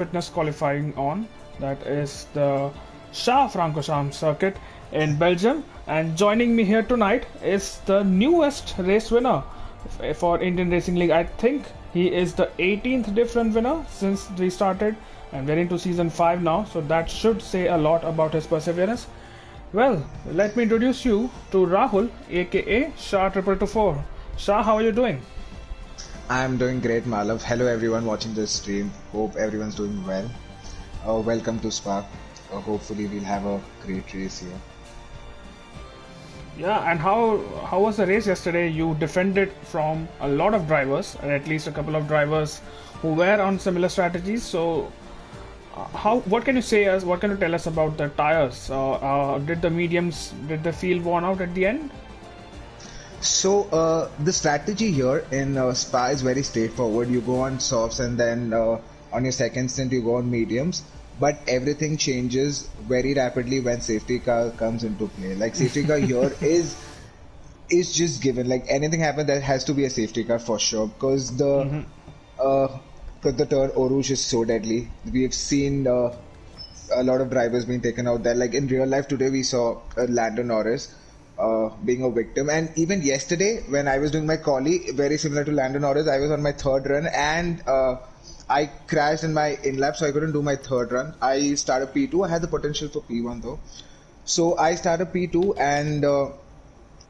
fitness qualifying on. That is the Shah-Francorchamps circuit in Belgium. And joining me here tonight is the newest race winner for Indian Racing League. I think he is the 18th different winner since we started, and we're into season 5 now, so that should say a lot about his perseverance. Well, let me introduce you to Rahul, aka Shah 224. Shah, how are you doing? I'm doing great, Malav. Hello, everyone watching this stream. Hope everyone's doing well. Welcome to Spark. Hopefully, we'll have a great race here. Yeah, and how was the race yesterday? You defended from a lot of drivers, and at least a couple of drivers who were on similar strategies. So, what can you say us? What can you tell us about the tires? Did the feel worn out at the end? So, the strategy here in Spa is very straightforward. You go on softs, and then on your second stint, you go on mediums. But everything changes very rapidly when safety car comes into play. Like, safety car here is just given. Like, anything happens, there has to be a safety car for sure, because the turn Eau Rouge is so deadly. We've seen a lot of drivers being taken out there. Like in real life today, we saw Lando Norris being a victim. And even yesterday, when I was doing my quali, very similar to Lando Norris, I was on my third run and I crashed in my in-lap, so I couldn't do my third run. I started P2. I had the potential for P1 though. So I started P2 and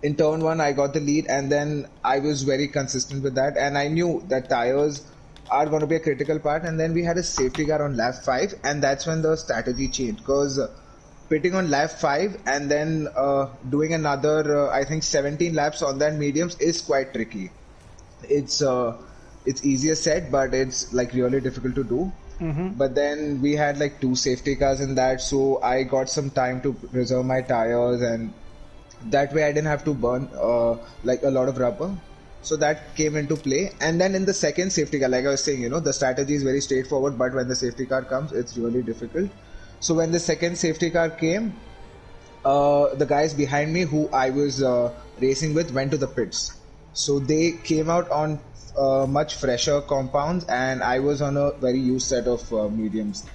in turn 1, I got the lead, and then I was very consistent with that. And I knew that tires are going to be a critical part. And then we had a safety car on lap 5, and that's when the strategy changed. Because pitting on lap 5 and then doing another, I think 17 laps on that mediums is quite tricky. It's easier said, but it's like really difficult to do. But then we had like 2 safety cars in that, so I got some time to reserve my tires, and that way I didn't have to burn like a lot of rubber. So that came into play. And then in the second safety car, like I was saying, the strategy is very straightforward, but when the safety car comes, it's really difficult. So when the second safety car came, the guys behind me who I was racing with went to the pits. So they came out on much fresher compounds, and I was on a very used set of mediums.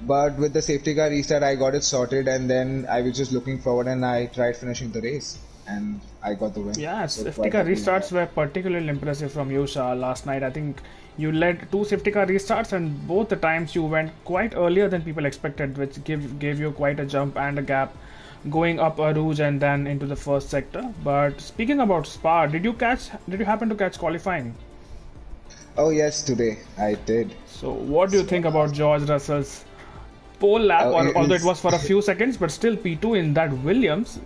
But with the safety car restart, I got it sorted, and then I was just looking forward, and I tried finishing the race, and I got the win. Yeah, safety car restarts were particularly impressive from you, Shah, last night. I think you led 2 safety car restarts, and both the times you went quite earlier than people expected, which gave you quite a jump and a gap going up a Rouge and then into the first sector. But speaking about Spa, did you happen to catch qualifying? Oh yes, today I did. So what do you think about George Russell's pole lap, although it was for a few seconds, but still P2 in that Williams,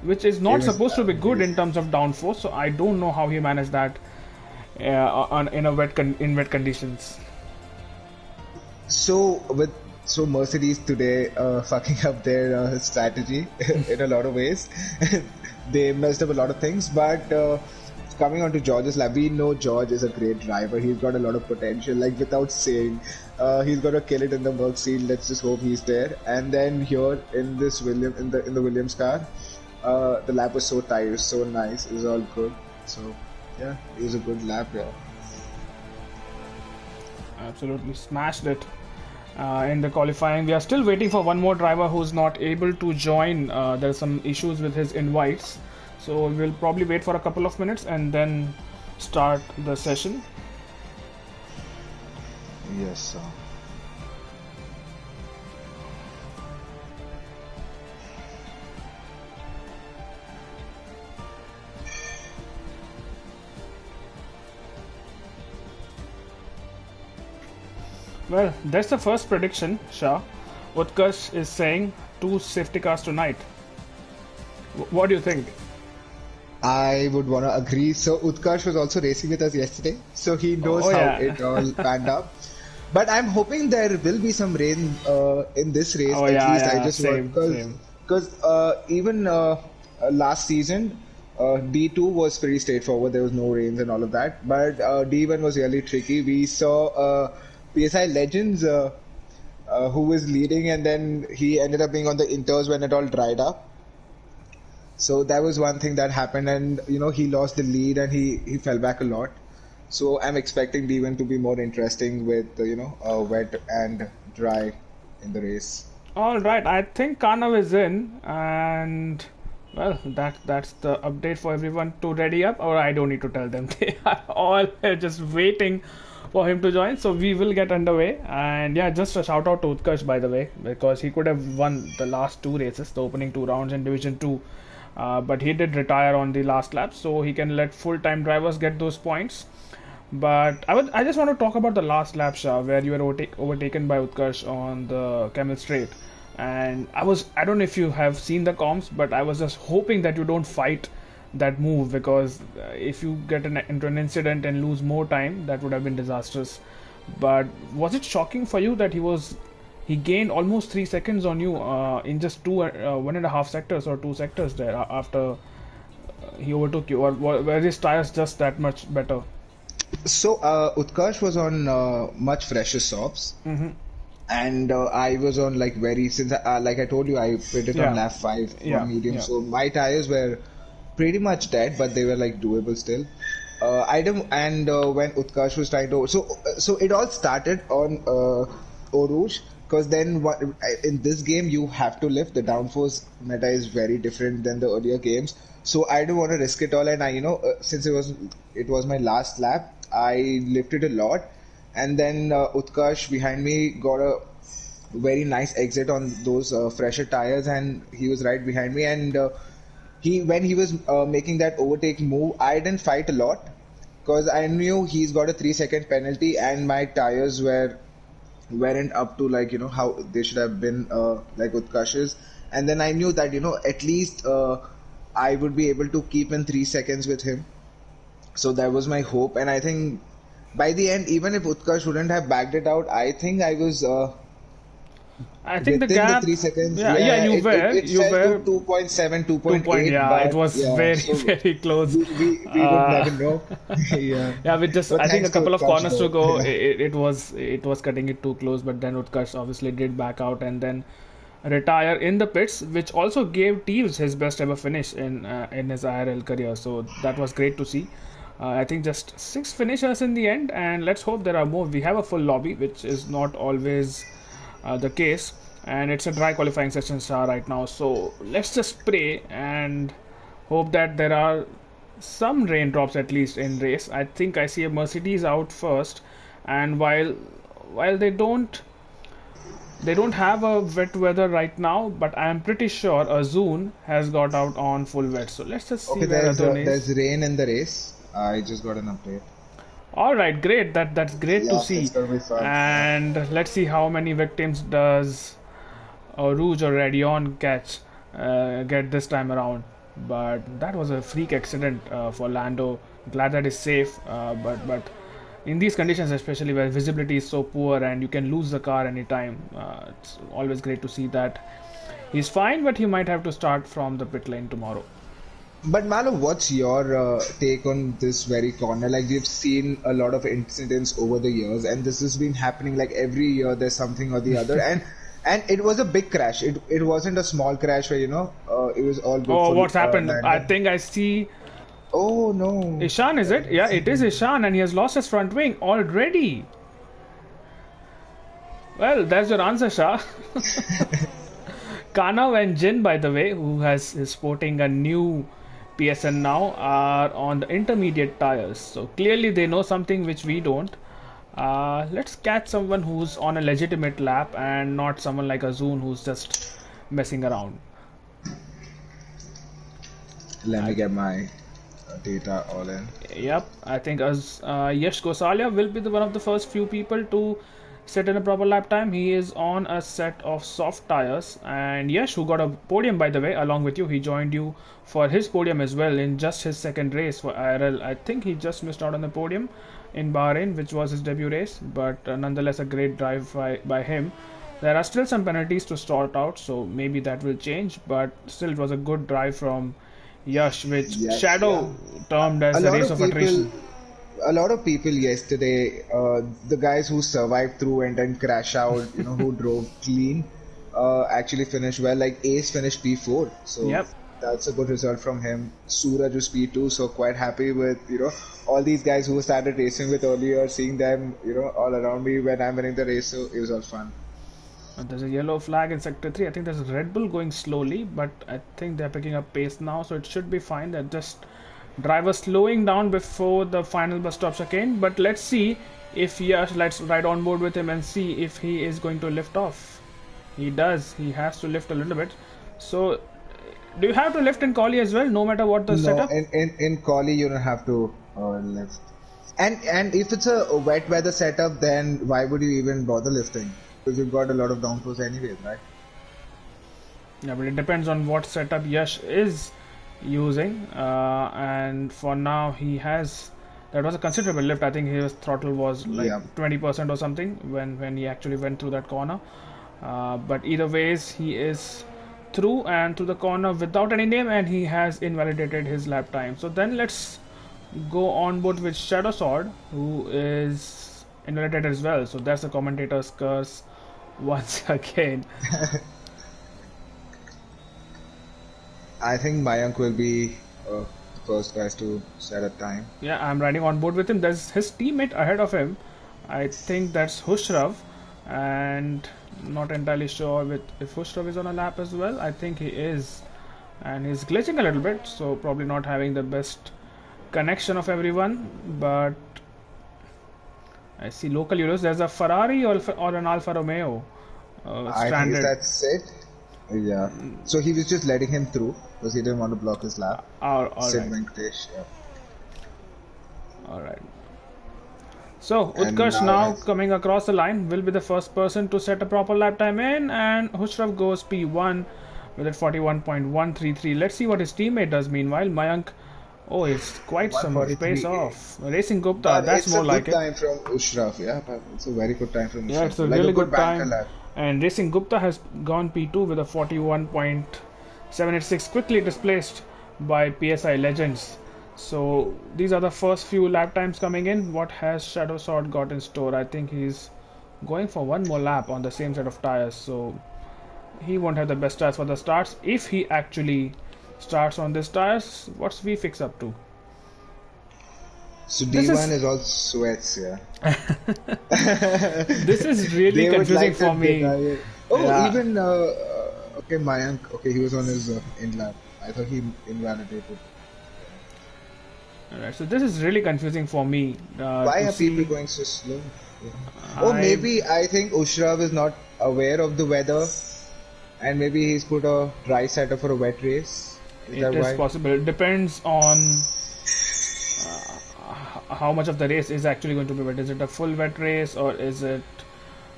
which is not supposed to be good in terms of downforce, so I don't know how he managed that in wet conditions. So Mercedes today fucking up their strategy in a lot of ways. They messed up a lot of things, but coming on to George's lap, we know George is a great driver. He's got a lot of potential, like without saying. He's gonna kill it in the Merc seat. Let's just hope he's there. And then here in this in the Williams car, the lap was so tight, it was so nice, it was all good. So yeah, it was a good lap. Yeah, absolutely smashed it in the qualifying. We are still waiting for one more driver who's not able to join. There are some issues with his invites, so we'll probably wait for a couple of minutes and then start the session. Yes, sir. Well, that's the first prediction, Shah. Utkarsh is saying 2 safety cars tonight. What do you think? I would want to agree. So Utkarsh was also racing with us yesterday, so he knows how it all panned out. But I'm hoping there will be some rain in this race. I just because even last season D2 was pretty straightforward. There was no rains and all of that. But D1 was really tricky. We saw PSI Legends who was leading, and then he ended up being on the inters when it all dried up. So that was one thing that happened, and he lost the lead and he fell back a lot. So I'm expecting the event to be more interesting with wet and dry in the race. All right, I think Kanav is in, and well, that's the update for everyone to ready up. Or I don't need to tell them; they are all just waiting for him to join. So we will get underway. And yeah, just a shout out to Utkarsh, by the way, because he could have won the last two races, the opening two rounds in Division Two, but he did retire on the last lap, so he can let full-time drivers get those points. But I just want to talk about the last lap, Shah, where you were overtaken by Utkarsh on the Camel Straight. And I don't know if you have seen the comms, but I was just hoping that you don't fight that move, because if you get into an incident and lose more time, that would have been disastrous. But was it shocking for you that he gained almost 3 seconds on you in just 1.5 sectors or 2 sectors there after he overtook you, or were his tires just that much better? So Utkarsh was on much fresher softs, and I was on like very since like I told you I pitted on Yeah, lap 5 for yeah, medium, yeah. so my tires were pretty much dead, but they were like doable still. I don't, and when Utkarsh was trying to, so it all started on Oruge, because then in this game you have to lift. The downforce meta is very different than the earlier games, so I don't want to risk it all. And I, since it was my last lap, I lifted a lot, and then Utkarsh behind me got a very nice exit on those fresher tires, and he was right behind me. And he when he was making that overtake move, I didn't fight a lot because I knew he's got a 3 second penalty, and my tires weren't up to like how they should have been like Utkarsh's. And then I knew that at least I would be able to keep in 3 seconds with him. So that was my hope, and I think by the end, even if Utkarsh wouldn't have backed it out, I think I was I think the within the gap. 3 seconds. Yeah, yeah, Yeah, it you fell were to 2.7, 2 point. 2.8, Yeah, it but was yeah, very so very close. we would Uh, never know. Yeah, yeah, with just but I think a thanks to couple of Utkarsh corners to though. go, Yeah. it was cutting it too close. But then Utkarsh obviously did back out and then retire in the pits, which also gave Teves his best ever finish in his IRL career. So that was great to see. I think just 6 finishers in the end, and let's hope there are more. We have a full lobby, which is not always the case, and it's a dry qualifying session star right now. So let's just pray and hope that there are some raindrops at least in race. I think I see a Mercedes out first, and while they don't have a wet weather right now, but I am pretty sure a Zune has got out on full wet. So let's just see Okay, where Adon is. there's rain in the race. I just got an update. All right, great. That's great to Yeah, see. it's gonna be fun. Yeah. And let's see how many victims does Rouge or Radion get this time around. But that was a freak accident for Lando. Glad that is safe. But in these conditions, especially where visibility is so poor and you can lose the car anytime, it's always great to see that he's fine, but he might have to start from the pit lane tomorrow. But Malo, what's your take on this very corner? Like we've seen a lot of incidents over the years, and this has been happening like every year. There's something or the other, and it was a big crash. It wasn't a small crash where it was all good Oh, for what's happened? I Landon. think I see Oh no! Ishan, is it? Yeah, it is Ishan, and he has lost his front wing already. Well, there's your answer, Shah. Kanav and Jin, by the way, who is sporting a new PSN now, are on the intermediate tires. So clearly they know something which we don't. Let's catch someone who's on a legitimate lap and not someone like Azun who's just messing around. Let me get my data all in. Yep, I think as Yash Gosalia will be one of the first few people to sit in a proper lap time. He is on a set of soft tires, and Yash, who got a podium by the way, along with you, he joined you for his podium as well in just his second race for IRL. I think he just missed out on the podium in Bahrain, which was his debut race, but nonetheless a great drive by him. There are still some penalties to sort out, so maybe that will change, but still it was a good drive from Yash, which Yes, yeah. Shadow termed A as a lot race of of people, attrition. a lot of people yesterday, the guys who survived through and then crash out, who drove clean, actually finished well. Like Ace finished P4, so Yep. That's a good result from him. Suraj was P2, so quite happy with all these guys who started racing with earlier, seeing them all around me when I'm winning the race. So it was all fun. There's a yellow flag in sector 3. I think there's Red Bull going slowly, but I think they're picking up pace now, so it should be fine. They're just drivers slowing down before the final bus stops again. But let's see if let's ride on board with him and see if he is going to lift off. He does. He has to lift a little bit. So, do you have to lift in quali as well, no matter what the setup? No, in quali you don't have to lift. And if it's a wet weather setup, then why would you even bother lifting? Because you've got a lot of downforce anyways, right? Yeah, but it depends on what setup Yash is using. And for now, he has. That was a considerable lift. I think his throttle was like 20% or something when he actually went through that corner. But either ways, he is through and through the corner without any name, and he has invalidated his lap time. So then let's go on board with Shadow Sword, who is invalidated as well. So that's the commentator's curse once again. I think Mayank will be the first guys to set a time. Yeah, I'm riding on board with him. There's his teammate ahead of him. I think that's Hushrav, and not entirely sure if Hushrav is on a lap as well. I think he is, and he's glitching a little bit, so probably not having the best connection of everyone. But I see local Euros. There's a Ferrari or an Alfa Romeo I stranded. think that's it. Yeah. So he was just letting him through because he didn't want to block his lap. All Sid right. Venkatesh, yeah. All right. So Utkarsh now coming across the line will be the first person to set a proper lap time in, and Hushrav goes P1 with at 41.133. Let's see what his teammate does meanwhile. Mayank, oh, it's quite some space off. Racing Gupta, that's more like it. It's a good time from Ushraf, yeah. But it's a very good time from Ushraf. Yeah, it's a really good time. And Racing Gupta has gone P2 with a 41.786, quickly displaced by PSI Legends. So these are the first few lap times coming in. What has Shadow Sword got in store? I think he's going for one more lap on the same set of tires. So he won't have the best tires for the starts. If he actually starts on these tires, what's VFix up to? So D1 is all sweats, yeah. This is really confusing for me. Even okay, Mayank. Okay, he was on his in lap. I thought he invalidated. Alright, so this is really confusing for me. Why are people going so slow? Yeah. Maybe I think Ushraf is not aware of the weather, and maybe he's put a dry setup for a wet race. It is possible. It depends on how much of the race is actually going to be wet. Is it a full wet race or is it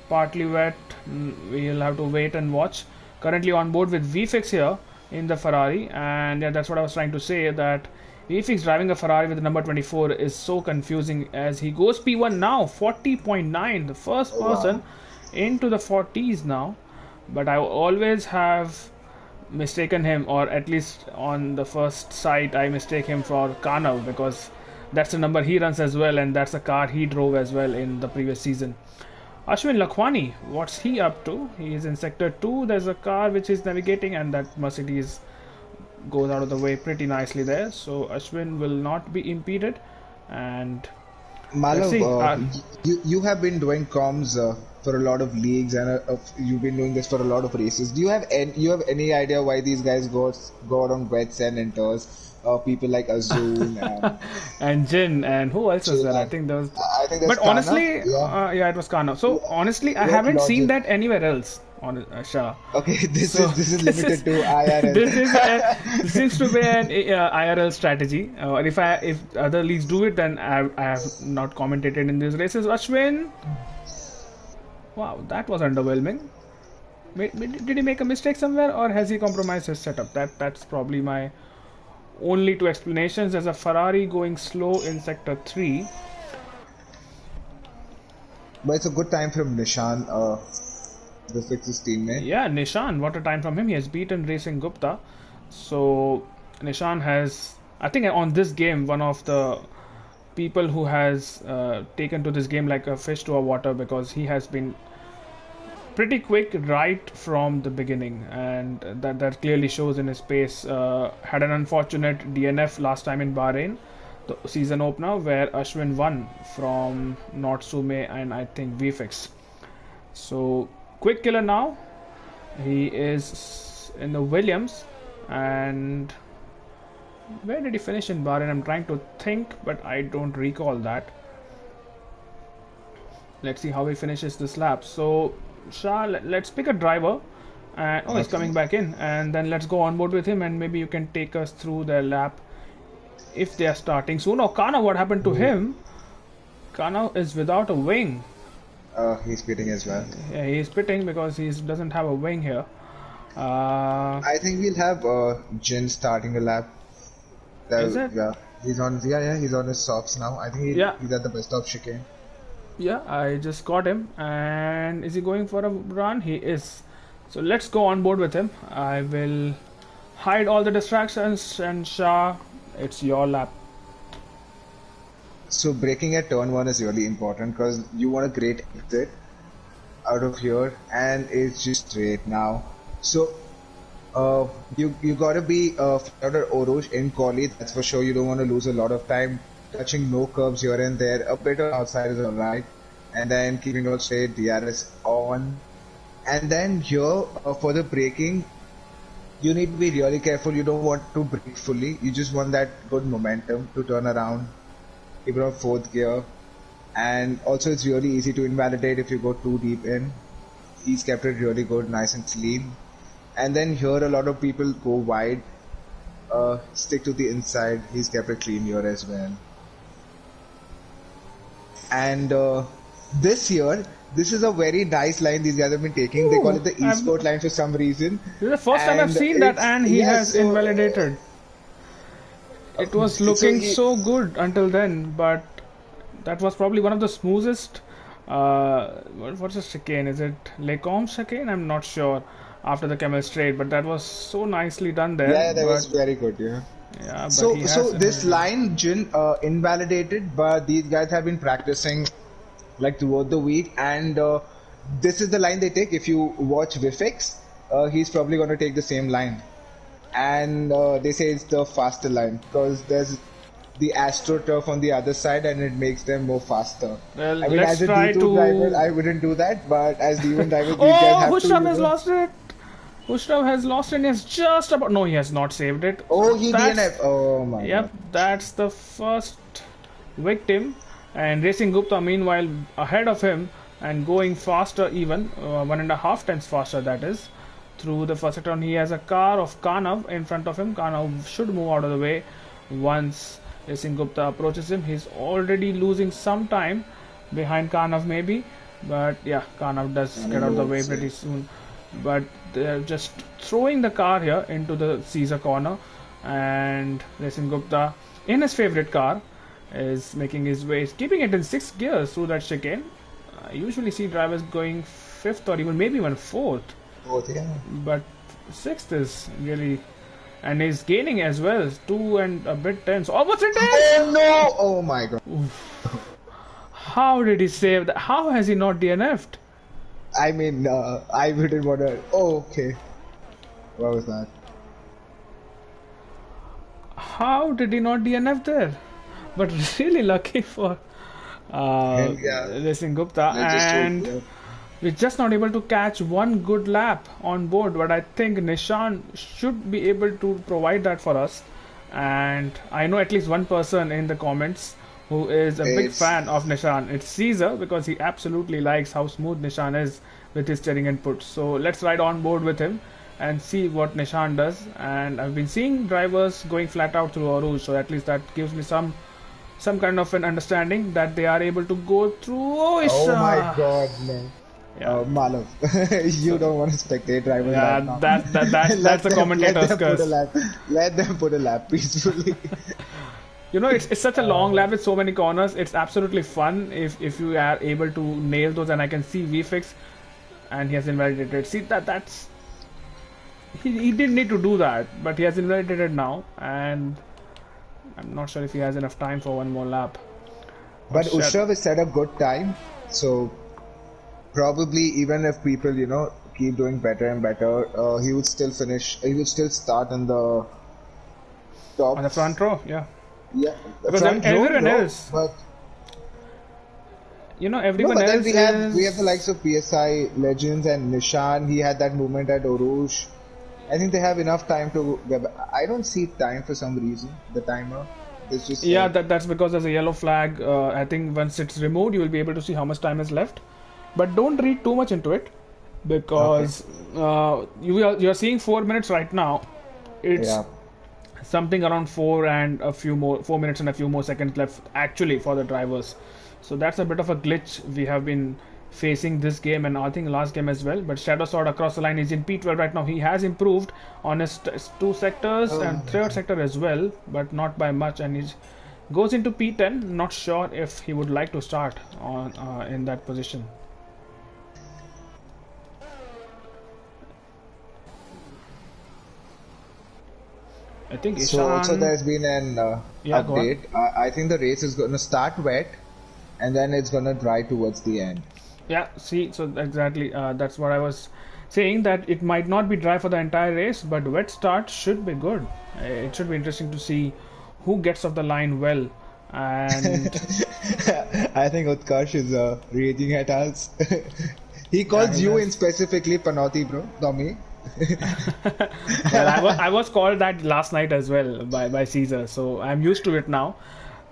partly wet? We'll have to wait and watch. Currently on board with VFix here in the Ferrari, and yeah, that's what I was trying to say, that VFix driving a Ferrari with the number 24 is so confusing as he goes P1 now, 40.9, the first person into the 40s now. But I always have mistaken him, or at least on the first sight I mistake him for Kanav, because that's the number he runs as well, and that's the car he drove as well in the previous season. Ashwin Lakhwani, what's he up to? He is in sector 2. There's a car which is navigating, and that Mercedes goes out of the way pretty nicely there. So Ashwin will not be impeded. And Malav, you have been doing comms for a lot of leagues, and you've been doing this for a lot of races. Do you have any idea why these guys go out on wets and enters? People like Azul and Jin, and who else was there? I think there was. But Kana. Honestly, it was Kana. So honestly, I haven't seen that anywhere else. Shah. Okay, this is limited to IRL. This seems to be an IRL strategy. If other leagues do it, then I have not commentated in these races. Ashwin, wow, that was underwhelming. Did he make a mistake somewhere, or has he compromised his setup? That's probably my only two explanations. There's a Ferrari going slow in sector 3. But it's a good time from Nishan, the Fix's teammate. Yeah, Nishan, what a time from him. He has beaten Racing Gupta. So Nishan has, I think on this game, one of the people who has taken to this game like a fish to a water, because he has been pretty quick right from the beginning, and that clearly shows in his pace. Had an unfortunate DNF last time in Bahrain, the season opener, where Ashwin won from Natsume and I think VFX. So quick killer now. He is in the Williams, and where did he finish in Bahrain? I'm trying to think, but I don't recall that. Let's see how he finishes this lap. So Shah, let's pick a driver, and oh, he's coming back in, and then let's go on board with him, and maybe you can take us through their lap if they are starting soon. Oh, Kana, what happened to him? Kana is without a wing. He's pitting as well. Yeah, he's pitting because he doesn't have a wing here. I think we'll have Jin starting the lap. Is it? Yeah, he's on. Yeah, he's on his softs now. I think he's at the best of chicane. Yeah, I just got him. And is he going for a run? He is. So let's go on board with him. I will hide all the distractions, and Shah, it's your lap. So braking at turn 1 is really important because you want a great exit out of here, and it's just straight now. So you gotta be further Oroge in quali, that's for sure. You don't want to lose a lot of time touching no curbs here and there. A bit on outside is alright, and then keeping out straight, DRS on. And then here for the braking, you need to be really careful. You don't want to brake fully. You just want that good momentum to turn around. Keep it on 4th gear, and also it's really easy to invalidate if you go too deep in. He's kept it really good, nice and clean. And then here a lot of people go wide, stick to the inside. He's kept it clean here as well. And this year, this is a very nice line these guys have been taking. Ooh, they call it the eSport line for some reason. This is the first time I've seen that, and he has invalidated. It was looking so good until then, but that was probably one of the smoothest. What's the chicane? Is it Lecombe chicane? I'm not sure. After the Camel Straight, but that was so nicely done there. Yeah, that was very good. Yeah. Yeah. But so this line, Jin, invalidated, but these guys have been practicing like throughout the week, and this is the line they take. If you watch VFX, he's probably going to take the same line. And they say it's the faster line because there's the AstroTurf on the other side, and it makes them more faster. Well, I mean, let's as a try D2 driver, I wouldn't do that, but as D1 driver, Hushram has lost it. Hushram has lost it. He's just about. No, he has not saved it. Oh, he DNF. Oh my. Yep, God. That's the first victim. And Racing Gupta, meanwhile, ahead of him and going faster, even 1.5 times faster. That is. Through the first sector, he has a car of Kanav in front of him. Kanav should move out of the way once Racing Gupta approaches him. He's already losing some time behind Kanav maybe, but yeah, Kanav does get out of the way pretty soon. But they're just throwing the car here into the Caesar corner, and Racing Gupta in his favorite car is making his way, keeping it in 6th gears through that chicane. I usually see drivers going 5th or even maybe even 4th. Yeah. But 6th is really, and he's gaining as well, 2 and a bit tenths. Almost it is! Oh no! Oh my God! How did he save that? How has he not DNF'd? I mean, I wouldn't want to. Oh, okay. What was that? How did he not DNF there? But really lucky for Racing Gupta, and we're just not able to catch one good lap on board, but I think Nishan should be able to provide that for us. And I know at least one person in the comments who is a big fan of Nishan. It's Caesar, because he absolutely likes how smooth Nishan is with his steering input. So let's ride on board with him and see what Nishan does. And I've been seeing drivers going flat out through Oroge, so at least that gives me some kind of an understanding that they are able to go through. Oh my God, man. Yeah. Malav, you don't want to spectate drivers. Yeah, right that's the commentator's curse. Let them put a lap peacefully. You know, it's such a long lap with so many corners. It's absolutely fun if you are able to nail those. And I can see VFX, and he has invalidated. See that's he didn't need to do that, but he has invalidated now, and I'm not sure if he has enough time for one more lap. But Ushrav has set a good time, so Probably even if people, keep doing better and better, he would still finish. He would still start in the On the top. front row, yeah. Yeah, the Because front row, everyone no, else, but no, everyone but then else we have the is. likes of PSI legends and Nishan. He had that movement at Oruge. I think they have enough time to get back. I don't see time for some reason. The timer is just Yeah, said. that's because there's a yellow flag. I think once it's removed, you will be able to see how much time is left. But don't read too much into it Okay. because you're seeing 4 minutes right now. It's Yeah. something around 4 minutes and a few more seconds left actually for the drivers. So that's a bit of a glitch we have been facing this game and I think last game as well. But Shadow Sword across the line is in P12 right now. He has improved on his two sectors and third sector as well, but not by much. And he goes into P10. Not sure if he would like to start on in that position. I think So also Ishan. there's been an Yeah, go on. update. I think the race is going to start wet, and then it's going to dry towards the end. Yeah, see, so exactly that's what I was saying that it might not be dry for the entire race, but wet start should be good. It should be interesting to see who gets off the line well. And I think Utkarsh is raging at us. He yeah, calls he you in does. specifically Panoti, bro, not me. Well, I was called that last night as well by Caesar, so I'm used to it now.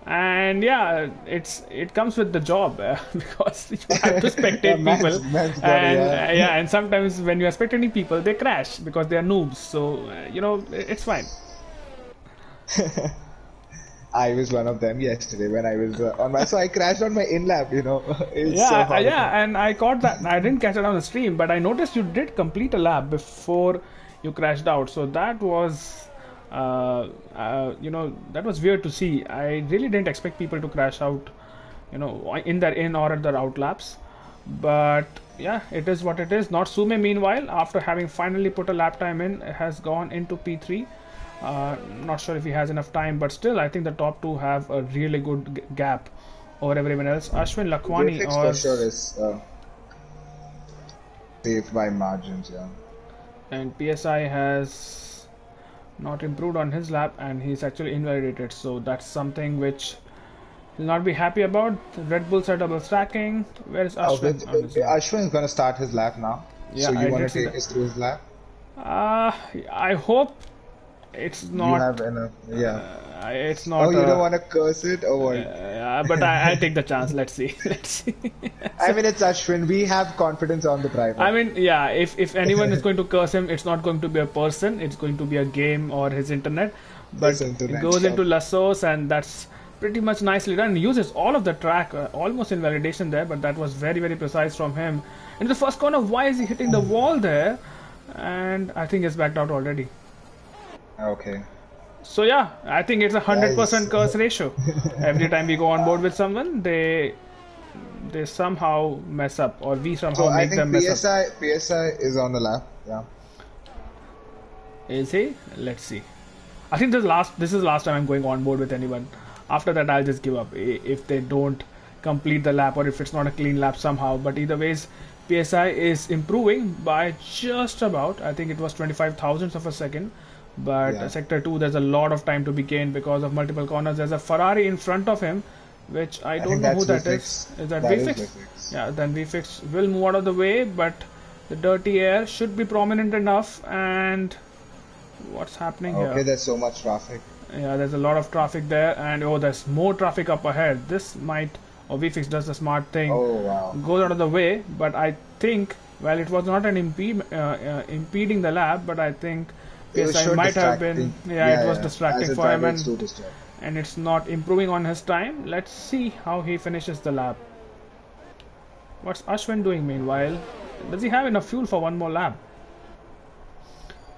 And yeah, it comes with the job because you have to Yeah, spectate people, man's got it, and yeah. yeah, and sometimes when you are spectating people, they crash because they are noobs. So it's fine. I was one of them yesterday when I was on my. So I crashed on my in lap. It's so horrible. Yeah, and I caught that. I didn't catch it on the stream, but I noticed you did complete a lap before you crashed out. So that was, that was weird to see. I really didn't expect people to crash out, in their in or at their out laps. But yeah, it is what it is. Not Sume, meanwhile, after having finally put a lap time in, has gone into P3. Not sure if he has enough time, but still, I think the top two have a really good gap over everyone else. Ashwin Lakhwani VFX for sure was, is safe by margins. Yeah. and PSI has not improved on his lap, and he's actually invalidated. So that's something which he'll not be happy about. Red Bulls are double stacking. Where is Ashwin on his lap? Ashwin is gonna start his lap now. Yeah, So you I want did to see take that. us through his lap? Uh, I hope it's You have not. enough. Yeah. It's Oh, not you don't a. want to curse it or what? But I'll take the chance. Let's see. Let's see. I mean, it's Ashwin. We have confidence on the driver. I mean, yeah. If anyone is going to curse him, it's not going to be a person. It's going to be a game or his internet. His But it internet goes stuff. into lassos, and that's pretty much nicely done. He uses all of the track, almost invalidation there, but that was very very precise from him. In the first corner, why is he hitting the wall there? And I think he's backed out already. Okay. So yeah, I think it's a hundred Guys. percent curse ratio. Every time we go on board with someone, they somehow mess up, or we So somehow I make think them mess up. PSI is on the lap. Yeah. Is he? Let's see. I think this is last time I'm going on board with anyone. After that, I'll just give up if they don't complete the lap or if it's not a clean lap somehow. But either ways, PSI is improving by just about. I think it was 25 thousandths of a second. But Yeah. sector 2, there's a lot of time to be gained because of multiple corners. There's a Ferrari in front of him, which I I think don't know who that's that is. VFX. Is that That is VFix? VFX. Yeah, then VFix will move out of the way, but the dirty air should be prominent enough. And what's happening Okay, here? there's so much traffic. Yeah, there's a lot of traffic there, and oh, there's more traffic up ahead. This might, or VFix does the smart thing, Oh wow. goes out of the way. But I think, well, it was not an impeding the lap, but I think It was PSI sure might have been, distracting. yeah, it was Yeah. distracting As a for him, driver, it's too distracting. and it's not improving on his time. Let's see how he finishes the lap. What's Ashwin doing meanwhile? Does he have enough fuel for one more lap?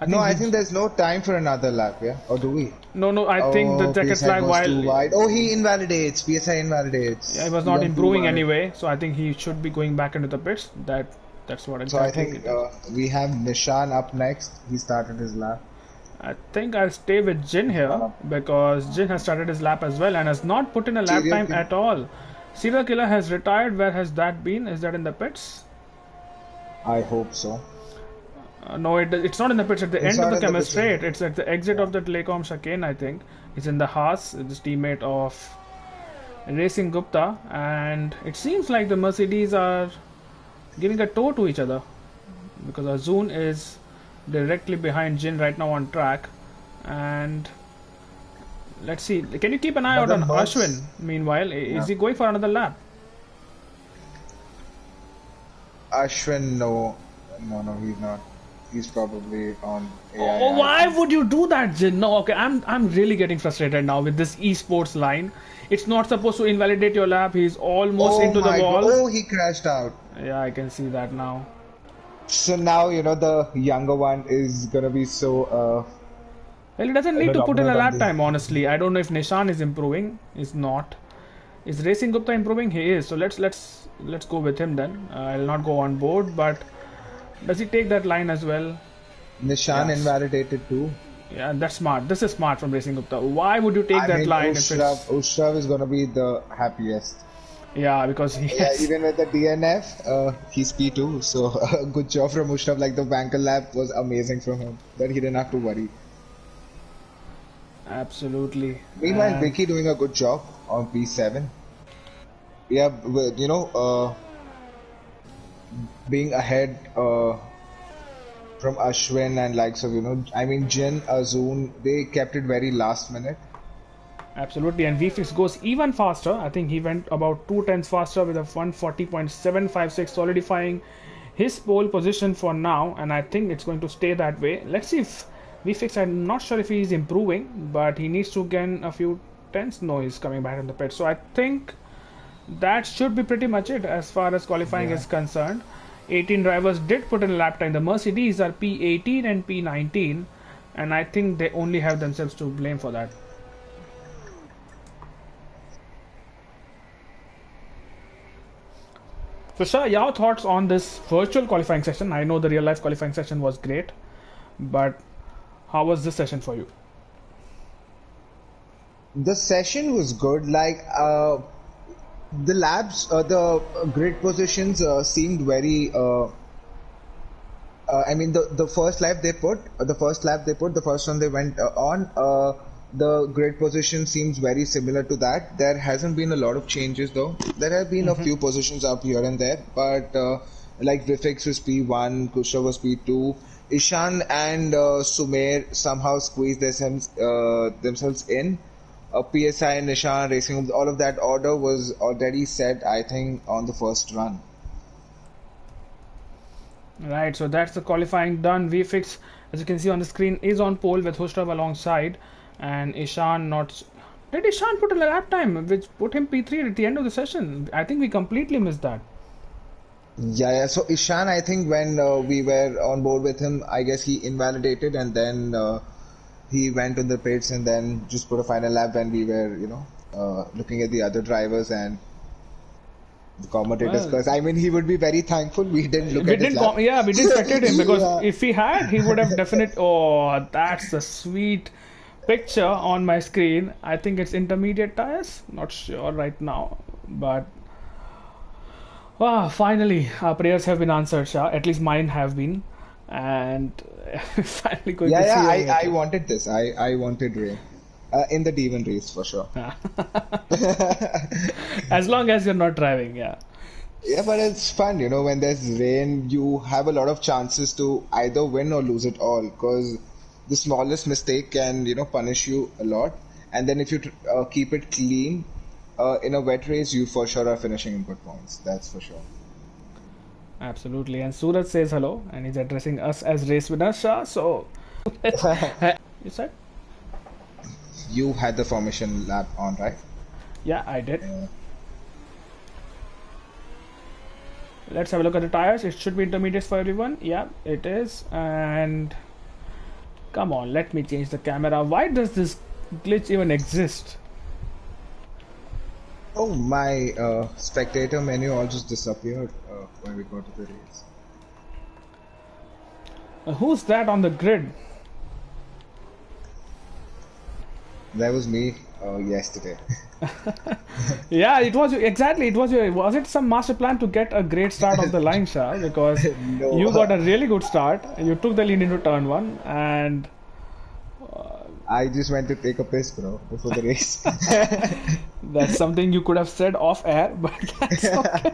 I No, think I he. think there's no time for another lap, yeah? Or do we? No, I think the Oh, jacket PSI flag, goes too while wide. Oh, he invalidates. PSI invalidates. yeah, he was He not went too improving wide. anyway, so I think he should be going back into the pits. That's what So I exactly think it is. we have Nishan up next. He started his lap. I think I'll stay with Jin here because Jin has started his lap as well and has not put in a lap Serial time killer. at all. Serial Killer has retired. Where has that been? Is that in the pits? I hope so. No, it's not in the pits. At the It's end of not the in the picture. chemistry, it's at the exit Yeah. of the Telecom chicane, I think. It's in the Haas, this teammate of Racing Gupta, and it seems like the Mercedes are giving a tow to each other because Azun is directly behind Jin right now on track. And let's see, can you keep an eye But out the on Ashwin? Mercs, Meanwhile, yeah. is he going for another lap? Ashwin, no, no, he's not. He's probably on Oh, AI, I why think. would you do that, Jin? No, okay, I'm really getting frustrated now with this esports line. It's not supposed to invalidate your lap. He's almost Oh into the my god! wall. Oh, he crashed out. Yeah, I can see that now. So now the younger one is gonna be so Well, he doesn't need to put in a dominant on lap the. time, honestly. I don't know if Nishan is improving. Is not. Is Racing Gupta improving? He is. So let's go with him then. I'll not go on board, but does he take that line as well? Nishan Yes. invalidated too. Yeah, that's smart. This is smart from Racing Gupta. Why would you take I that mean, line if it's Ushrav is gonna be the happiest. yeah because he Yeah, has even with the DNF, he's P2. So good job from Ushrav. Like the banker lap was amazing from him. That he didn't have to worry. absolutely Meanwhile, and Vicky doing a good job on P7. Yeah, being ahead from Ashwin and likes of I mean Jin, Azun, they kept it very last minute. absolutely and VFix goes even faster. I think he went about 2 tenths faster with a 140.756, solidifying his pole position for now, and I think it's going to stay that way. Let's see if VFix, I'm not sure if he's improving, but he needs to gain a few tenths. No, he's coming back in the pit, so I think that should be pretty much it as far as qualifying Yeah. is concerned. 18 drivers did put in lap time. The Mercedes are P18 and P19, and I think they only have themselves to blame for that. So, Shah, your thoughts on this virtual qualifying session? I know the real life qualifying session was great, but how was this session for you? The session was good. Like the labs, the grid positions seemed very. I mean, the first lap they put, the first one they went on. The grid position seems very similar to that. There hasn't been a lot of changes though. There have been a few positions up here and there, but like Vifix was P1, Kusha was P2. Ishan and Sumer somehow squeezed themselves in. PSI, Nishan, Racing, all of that order was already set, I think, on the first run. Right, so that's the qualifying done. VFix, as you can see on the screen, is on pole with Hushrav alongside, and Ishan not. Did Ishan put a lap time which put him P3 at the end of the session? I think we completely missed that. Yeah. So Ishan, I think when we were on board with him, I guess he invalidated and then he went to the pits and then just put a final lap when we were, looking at the other drivers and the commentators. Well, Because I mean, he would be very thankful we didn't look we at his didn't, lap. yeah, we didn't spectate him because Yeah. if he had, he would have definitely. Oh, that's a sweet picture on my screen. I think it's intermediate tires. Not sure right now, but wow, finally our prayers have been answered, Shah. At least mine have been, and finally going Yeah, to see yeah. a I virtual. wanted this. I wanted rain in the Devon race for sure. As long as you're not driving, yeah. Yeah, but it's fun, when there's rain, you have a lot of chances to either win or lose it all because the smallest mistake can, punish you a lot. And then if you keep it clean in a wet race, you for sure are finishing in good points. That's for sure. Absolutely. And Suraj says hello, and he's addressing us as race winner, Shah. So, you said? You had the formation lap on, right? Yeah, I did. Yeah. Let's have a look at the tires. It should be intermediates for everyone. Yeah, it is. And come on, let me change the camera. Why does this glitch even exist? Oh, my spectator menu all just disappeared when we go to the race. Who's that on the grid? That was me yesterday. Yeah, it was exactly. It was your. Was it some master plan to get a great start of the line, Shah? Because No, you got a really good start. You took the lead into turn one, and I just went to take a piss, bro, before the race. that's something you could have said off air, but that's okay.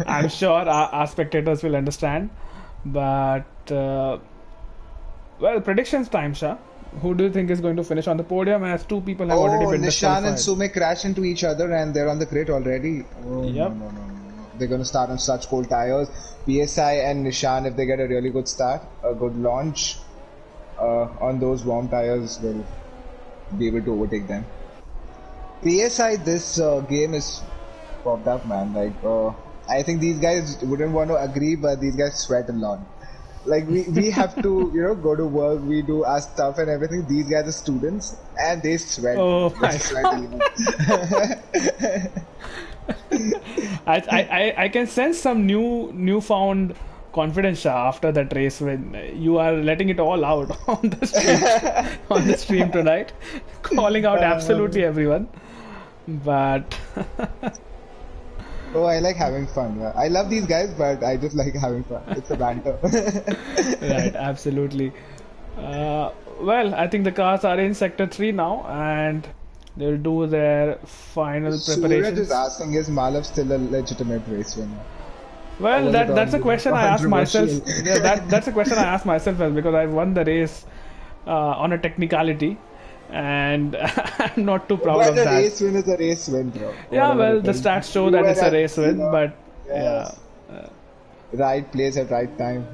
I'm sure our spectators will understand. But well, predictions time, Shah. Who do you think is going to finish on the podium? As two people have already Oh, been Nishan and disqualified. Sume crash into each other and they're on the grid already. Oh, no, Yep. no, no, no, no. They're going to start on such cold tires. PSI and Nishan, if they get a really good start, a good launch on those warm tires, will be able to overtake them. PSI, this game is popped up, man. Like, I think these guys wouldn't want to agree, but these guys sweat a lot. Like we have to go to work, we do our stuff and everything. These guys are students and they sweat. Oh They my sweat God. a lot. I can sense some newfound confidence, Shah, after that race when you are letting it all out on the stream tonight, calling out absolutely everyone. But Oh, I like having fun. Yeah. I love these guys, but I just like having fun. It's a banter. right, absolutely. Well, I think the cars are in sector 3 now, and they'll do their final Suraj preparations. is asking, is Malav still a legitimate race winner? Well, was it that's a all question I asked myself. controversial? Yeah, that's a question I asked myself as because I won the race on a technicality, and I'm not too proud of But a that. race win is a race win, bro. Yeah, Whatever well, it the is. stats show You that were it's a at, race win, but yeah. yes, right place at right time.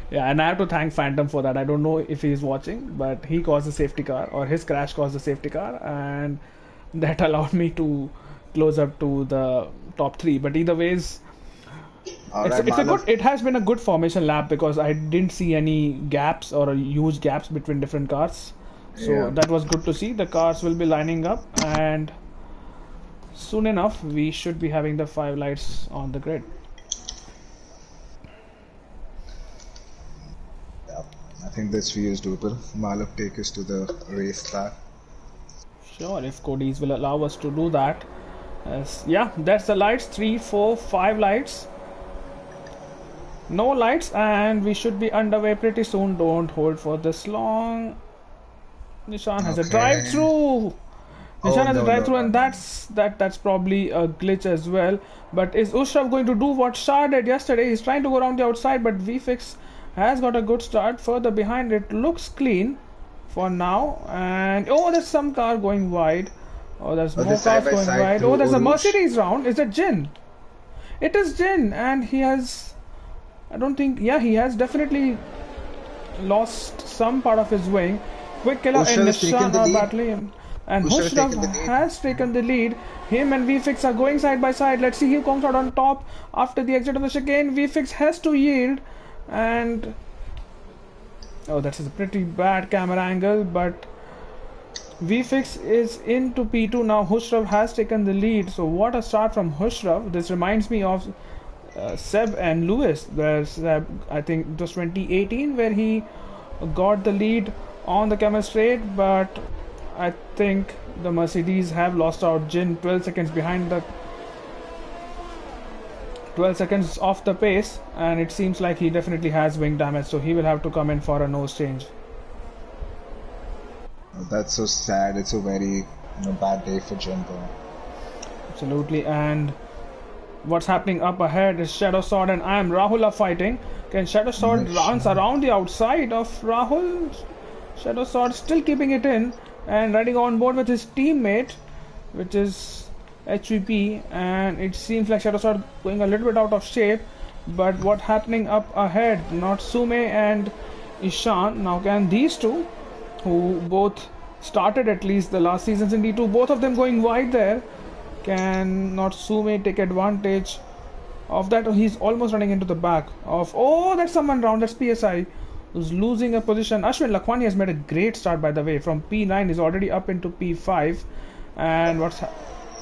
Yeah, and I have to thank Phantom for that. I don't know if he's watching, but he caused the safety car, or his crash caused the safety car, and that allowed me to close up to the top 3. But either ways, All right, it's a good. Malav. It has been a good formation lap because I didn't see any gaps or huge gaps between different cars. So Yeah. that was good to see. The cars will be lining up, and soon enough we should be having the 5 lights on the grid. Yeah, I think this view is doable. Malav take us to the race start. Sure, if Cody's will allow us to do that. Yeah, that's the lights. 3, 4, 5 lights. No lights, and we should be underway pretty soon. Don't hold for this long. Nishan has a Okay. drive-through. Nishan has a no, drive-through, no, and no. that's probably a glitch as well. But is Ushraf going to do what Shah did yesterday? He's trying to go around the outside, but VFix has got a good start. Further behind, it looks clean for now. And oh, there's some car going wide. Oh, there's Oh, more this side cars by going side wide. to Oh, there's a Oruj. Mercedes round. Is that Jin? It is Jin, and he has. I don't think. Yeah, he has definitely lost some part of his wing. Quick Killer and Ushraf has taken Nishan the are lead. battling. And Ushraf has Hushraf taken the lead. has taken the lead. Him and VFix are going side by side. Let's see who comes out on top after the exit of the chicane. VFix has to yield. And oh, that's a pretty bad camera angle, but VFix is into P2 now. Hushraf has taken the lead. So what a start from Hushraf. This reminds me of Seb and Lewis, where Seb, I think it was 2018, where he got the lead on the camel straight, but I think the Mercedes have lost out. Jin 12 seconds behind the 12 seconds off the pace, and it seems like he definitely has wing damage, so he will have to come in for a nose change. Oh, that's so sad. It's a very bad day for Jin, bro. Absolutely. And what's happening up ahead is Shadow Sword and I am Rahul are fighting. Can Shadow Sword runs around the outside of Rahul? Shadow Sword still keeping it in and riding on board with his teammate, which is HVP, and it seems like Shadow Sword going a little bit out of shape. But what's happening up ahead? Not Sume and Ishan. Now can these two, who both started at least the last seasons in D2, both of them going wide there, can not Sume take advantage of that? He's almost running into the back of, oh, that's someone round, that's PSI who's losing a position. Ashwin Lakhwani has made a great start, by the way. From P9 he's already up into P5, and what's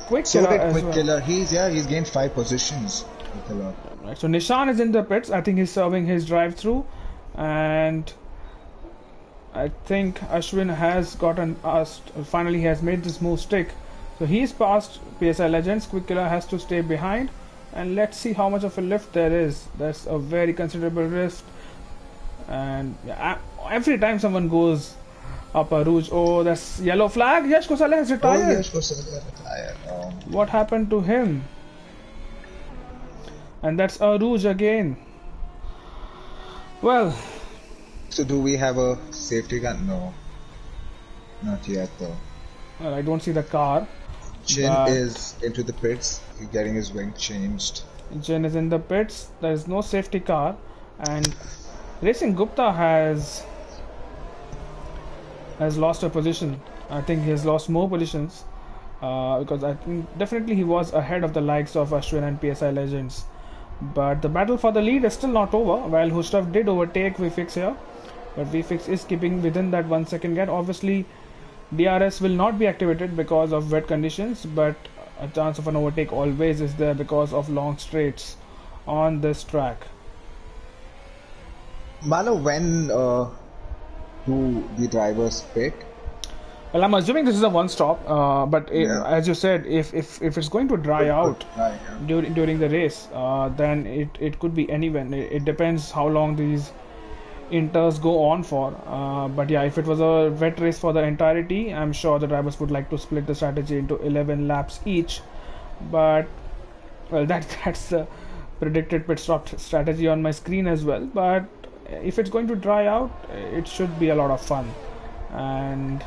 Quick So Killer did as Quick well. Killer. He's gained 5 positions. Quick Killer. Right, so Nishan is in the pits. I think he's serving his drive through, and I think Ashwin has gotten us. Finally, he has made this move stick. So he's past PSI Legends. Quick Killer has to stay behind, and let's see how much of a lift there is. That's a very considerable lift, and yeah, every time someone goes up a Rouge, oh, that's yellow flag. Yash Kosale has Oh, retired. yes, Kosala retired. What happened to him? And that's a Rouge again. Well, So do we have a safety gun? No, not yet though. well, I don't see the car. Jin But is into the pits. He's getting his wing changed. Jin is in the pits. There is no safety car, and Racing Gupta has lost a position. I think he has lost more positions because I think definitely he was ahead of the likes of Ashwin and PSI Legends. But the battle for the lead is still not over. While Hushrav did overtake VFix here, but VFix is keeping within that 1 second gap. Obviously, DRS will not be activated because of wet conditions, but a chance of an overtake always is there because of long straights on this track. Malo, when do the drivers pit? Well, I'm assuming this is a one stop, but Yeah. as you said, if it's going to dry out Right, yeah. during the race, then it could be anyone. It depends how long these inters go on for. But yeah, if it was a wet race for the entirety, I'm sure the drivers would like to split the strategy into 11 laps each. But well, that's the predicted pit stop strategy on my screen as well. But if it's going to dry out, it should be a lot of fun. And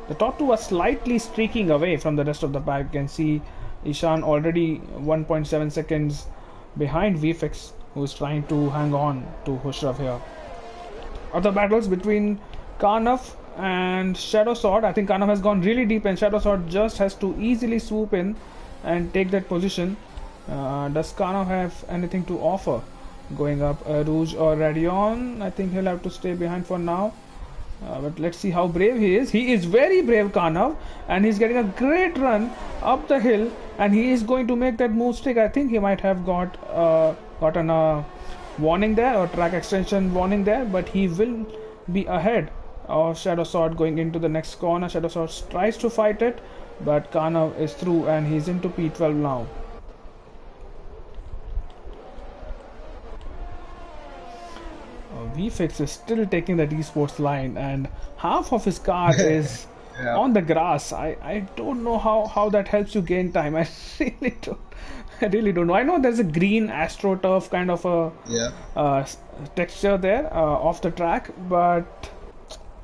the top two are slightly streaking away from the rest of the pack. You can see Ishan already 1.7 seconds behind VFX, who is trying to hang on to Hushrav here. Other battles between Karnav and Shadow Sword. I think Karnav has gone really deep, and Shadow Sword just has to easily swoop in and take that position. Does Karnav have anything to offer? Going up Rouge or Radion? I think he'll have to stay behind for now. But let's see how brave he is. He is very brave, Karnav, and he's getting a great run up the hill, and he is going to make that move stick. I think he might have gotten a warning there, or track extension warning there, but he will be ahead of Shadow Sword going into the next corner. Shadow Sword tries to fight it, but Karnav is through, and he's into P12 now. VFix is still taking that eSports line, and half of his car is Yeah. on the grass. I don't know how that helps you gain time. I really don't know. I know there's a green astroturf kind of a Yeah. texture there off the track, but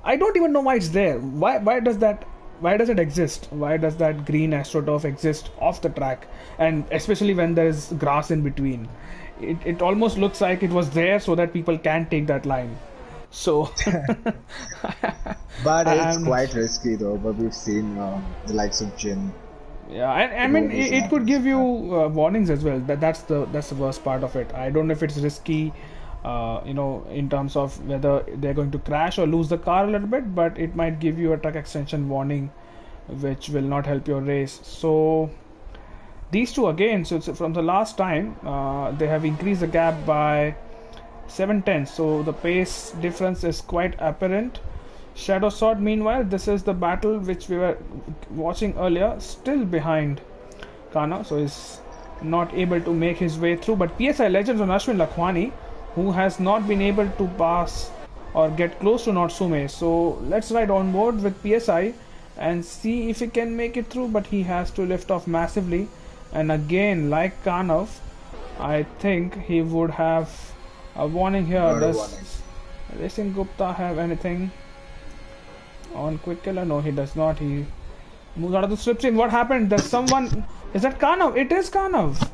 I don't even know why it's there. Why does it exist? Why does that green astroturf exist off the track, and especially when there's grass in between? It almost looks like it was there so that people can take that line. So But it's and quite risky though. But we've seen the likes of Jin. yeah, I mean it could give you warnings as well. That's the worst part of it. I don't know if it's risky, in terms of whether they're going to crash or lose the car a little bit, but it might give you a track extension warning, which will not help your race. So these two again, so from the last time, they have increased the gap by 7 tenths. So the pace difference is quite apparent. Shadow Sword, meanwhile, this is the battle which we were watching earlier, still behind Kana, so he's not able to make his way through. But PSI Legends on Ashwin Lakhwani, who has not been able to pass or get close to Natsume. So let's ride on board with PSI and see if he can make it through, but he has to lift off massively. And again, like Kanav, I think he would have a warning here. Not a Does warning. Racing Gupta have anything on Quick Killer? No, he does not. He moves out of the slipstream. What happened? There's someone. Is that Kanav? It is Kanav.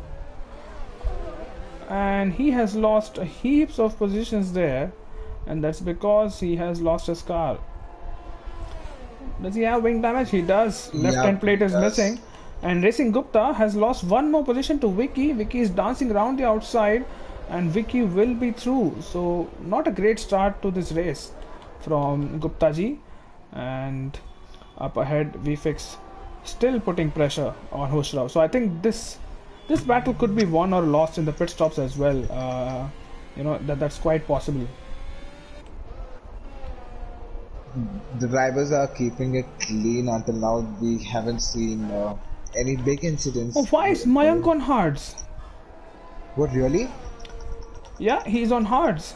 And he has lost heaps of positions there, and that's because he has lost his car. Does he have wing damage? He does. Left Yeah, hand plate he is does. missing. And Racing Gupta has lost one more position to Vicky. Vicky is dancing around the outside, and Vicky will be through. So not a great start to this race from Gupta ji. And up ahead, VFix still putting pressure on Hushrav. So I think this battle could be won or lost in the pit stops as well. That's quite possible. The drivers are keeping it clean until now. We haven't seen any big Oh, incidents. why is Mayank on hards? What really? Yeah, he's on hards.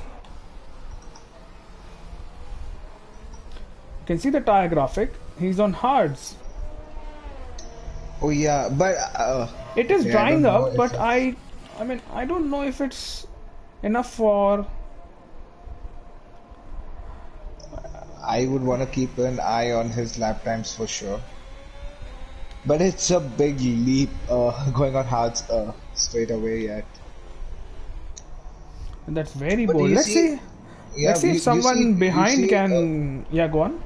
You can see the tire graphic. He's on hards. Oh yeah, but It is okay, I drying don't know up, if but it's. I mean, I don't know if it's enough for. I would want to keep an eye on his lap times for sure. But it's a big leap going on hard straight away yet. That's very But bold. you Let's see, see. yeah, Let's see if someone you behind see, can. Yeah, go on.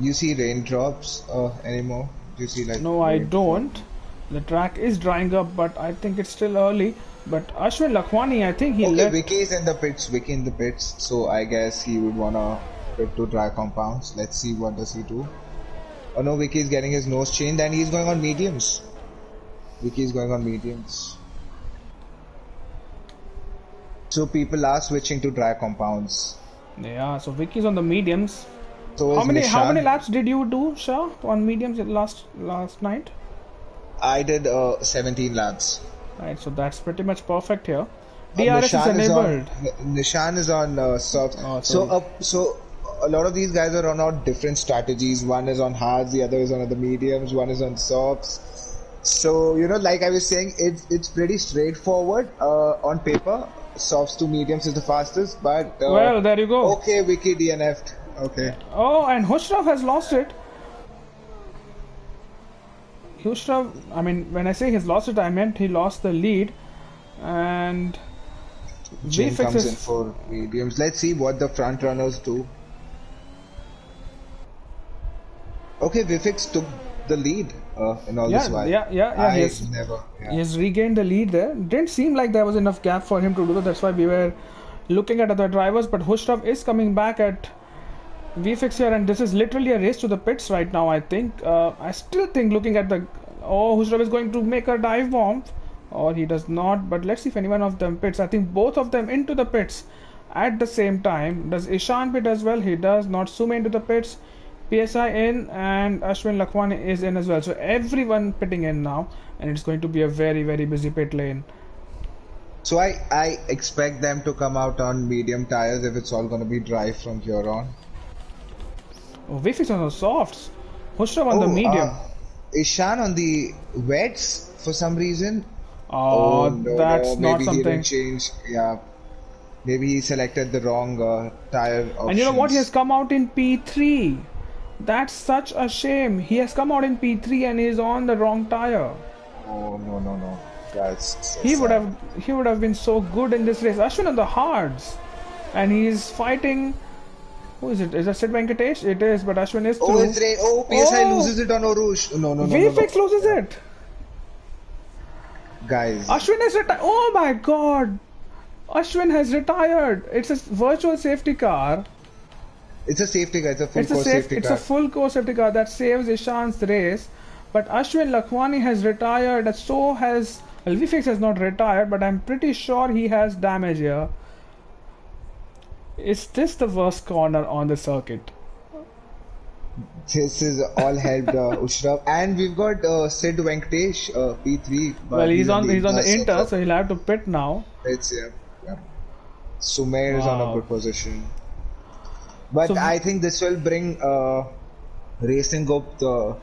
you see raindrops anymore? Do you see like No, I rain don't. falling? The track is drying up, but I think it's still early. But Ashwin Lakhwani, I think he Okay, left. Vicky is in the pits. Vicky in the pits. So I guess he would wanna pit to dry compounds. Let's see what does he do. Oh no, Vicky is getting his nose changed and he's going on mediums. Vicky is going on mediums. So people are switching to dry compounds. Yeah, so Vicky's on the mediums. So is How many Nishan. laps did you do, Shah, on mediums last night? I did 17 laps. Right, so that's pretty much perfect here. And DRS is enabled. Nishan is on soft. Oh, So sorry. so a lot of these guys are on different strategies. One is on hards, the other is on the mediums, one is on softs. So like I was saying, it's pretty straightforward on paper. Softs to mediums is the fastest, but Well, there you go. okay, Wiki DNF'd. Okay. Oh, and Hushraf has lost it. Hushraf, I mean, when I say he's lost it, I meant he lost the lead. And Jin VFX comes in is. for mediums. Let's see what the front runners do. Okay, Vifix took the lead in all this Yeah, while. yeah. I never. He Yeah. has regained the lead there. Didn't seem like there was enough gap for him to do that. That's why we were looking at other drivers. But Hushraf is coming back at VFX here, and this is literally a race to the pits right now. I think. I still think looking at the. Oh, Hushraf is going to make a dive bomb, or he does not. But let's see if anyone of them pits. I think both of them into the pits at the same time. Does Ishan pit as well? He does. Not Sume into the pits. PSI in and Ashwin Lakhwani is in as well. So everyone pitting in now, and it's going to be a very very busy pit lane. So I expect them to come out on medium tires if it's all going to be dry from here on. Oh, Vifix on the softs. Hushraf on the Oh, medium. Ishan on the wets for some reason. Oh, Oh no, that's no, not maybe he something. didn't change. Yeah, maybe he selected the wrong tire options. And you know what? He has come out in P3. That's such a shame. He has come out in P3 and he's on the wrong tire. Oh no, no, no. That's so He would sad. have been so good in this race. Ashwin on the hards, and he's fighting. Who is it? Is that Sid Venkatesh? It is, but Ashwin is Oh, through. it's rain. Oh, PSI Oh, loses it on Orush. No, no, no, no, no. VFX loses it. Guys, Ashwin has retired. Oh my god. Ashwin has retired. It's a virtual safety car. it's a safety car. It's a full It's a course safe. safety It's car. a full course safety car that saves Ishan's race. But Ashwin Lakhwani has retired. And so has Alvifix has not retired, but I'm pretty sure he has damage here. Is this the worst corner on the circuit? This is all helped Ushraf, and we've got Sid Venkatesh P3. But Well, he's on the Inter, Inter, so he'll have to pit now. it's yeah. Sumer is on a Wow. good position, but So I think this will bring Racing Gupta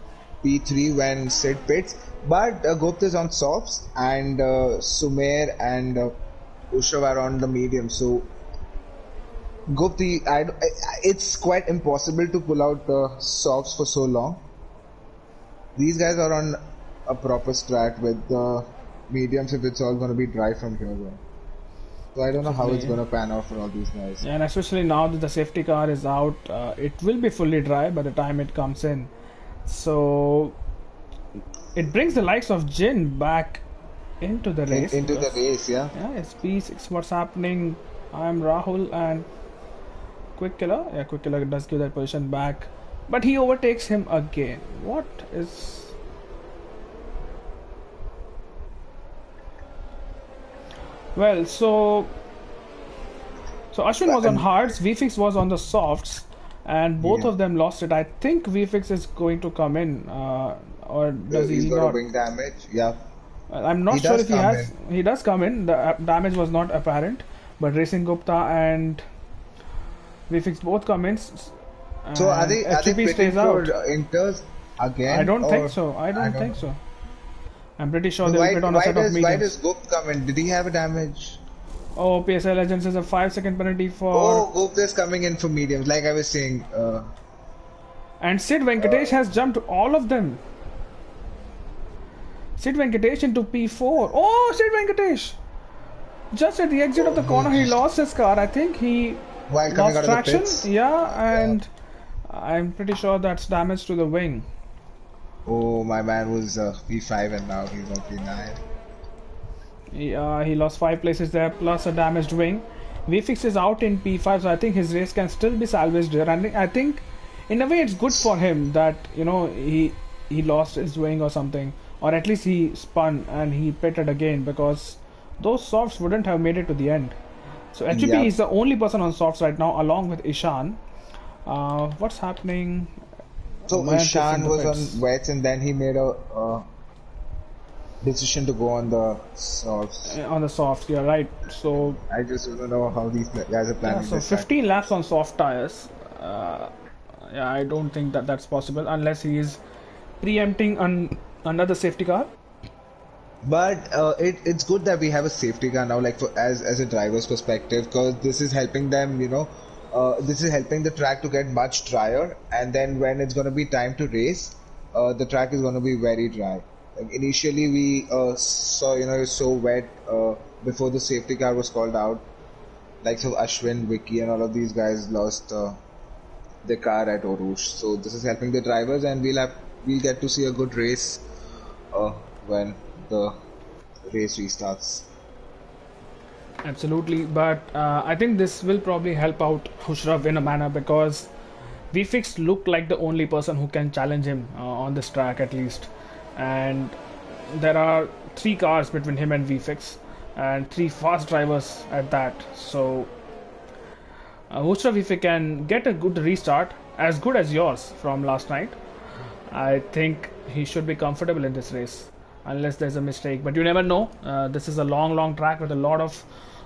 P3 when Sid pits. But Gupta is on softs, and Sumer and Ushraf are on the medium. So Gupti, it's quite impossible to pull out softs for so long. These guys are on a proper strat with mediums if it's all going to be dry from here. Though. So I don't know how it's going to pan out for all these guys. and especially now that the safety car is out, it will be fully dry by the time it comes in. So it brings the likes of Jin back into the race. Into the because- race, yeah. Yeah, it's P6. What's happening? I'm Rahul and Quick Killer. Yeah, Quick Killer does give that position back, but he overtakes him again. What is? Well, so Ashwin was on hards, VFix was on the softs, and both Yeah. of them lost it. I think VFX is going to come in, or does He's he got a not? wing damage. Yeah. I'm He not sure does if he come has. in. He does come in. The damage was not apparent, but Racing Gupta and VFX both come in, So and are they HGP pitting stays for out. Inters I again don't think or so. I I don't don't think know. so. I'm pretty sure So they'll pit on a set of why does mediums. Goop come in? Did he have a damage? Oh, PSI Legends is a 5 second penalty for. Oh, Goop is coming in for mediums, like I was saying. And Sid Venkatesh has jumped all of them. Sid Venkatesh into P4. Oh, Sid Venkatesh! Just at the exit of Oh, the corner, he lost his car. I think he while coming lost out of the traction. pits. Yeah, Yeah. and I'm pretty sure that's damage to the wing. Oh, my man was P5 and now he's on P9. He lost 5 places there, plus a damaged wing. VFix is out in P5, so I think his race can still be salvaged there. And I think, in a way, it's good for him that he lost his wing or something, or at least he spun and he pitted again, because those softs wouldn't have made it to the end. So HGP Yep. is the only person on softs right now, along with Ishan. What's happening? So Mayank is in Ishan the was pits. on wets and then he made a decision to go on the softs. On the softs, yeah, right. So I just don't know how these guys are yeah, planning so this. 15 laps on soft tires. Yeah, I don't think that that's possible unless he is preempting another safety car. But it's good that we have a safety car now, like as a driver's perspective, because this is helping them, this is helping the track to get much drier, and then when it's going to be time to race, the track is going to be very dry. Like initially, we saw, it's so wet before the safety car was called out. Like so, Ashwin, Vicky, and all of these guys lost their car at Orush. So this is helping the drivers, and we'll get to see a good race when the race restarts. Absolutely, but I think this will probably help out Hushraf in a manner, because VFix looked like the only person who can challenge him on this track at least, and there are 3 cars between him and VFix, and 3 fast drivers at that. So Hushraf, if he can get a good restart, as good as yours from last night, I think he should be comfortable in this race, unless there's a mistake. But you never know. This is a long track with a lot of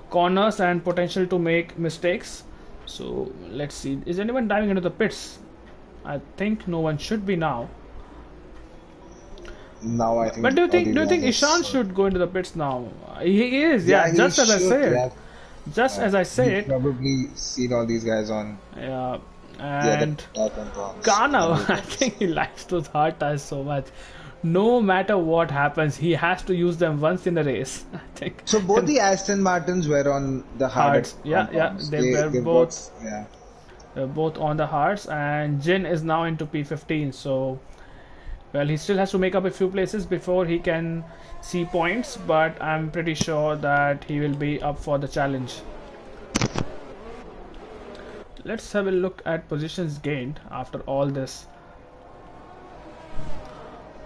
corners and potential to make mistakes. So let's see. Is anyone diving into the pits? I think no one should be now. Now I think But do you all think these do you think guys Ishan should go into the pits now? He is, yeah, yeah. he Just as I should. said, Yeah, just as I he's said, probably seen all these guys on yeah. the other And platforms. Kana, I think he likes those hard tires so much. No matter what happens, he has to use them once in a race. I think. So both the Aston Martins were on the Hards, hardest yeah, compounds. they were they've both got, yeah. both on the hards, and Jin is now into P15. So, well, he still has to make up a few places before he can see points, but I'm pretty sure that he will be up for the challenge. Let's have a look at positions gained after all this.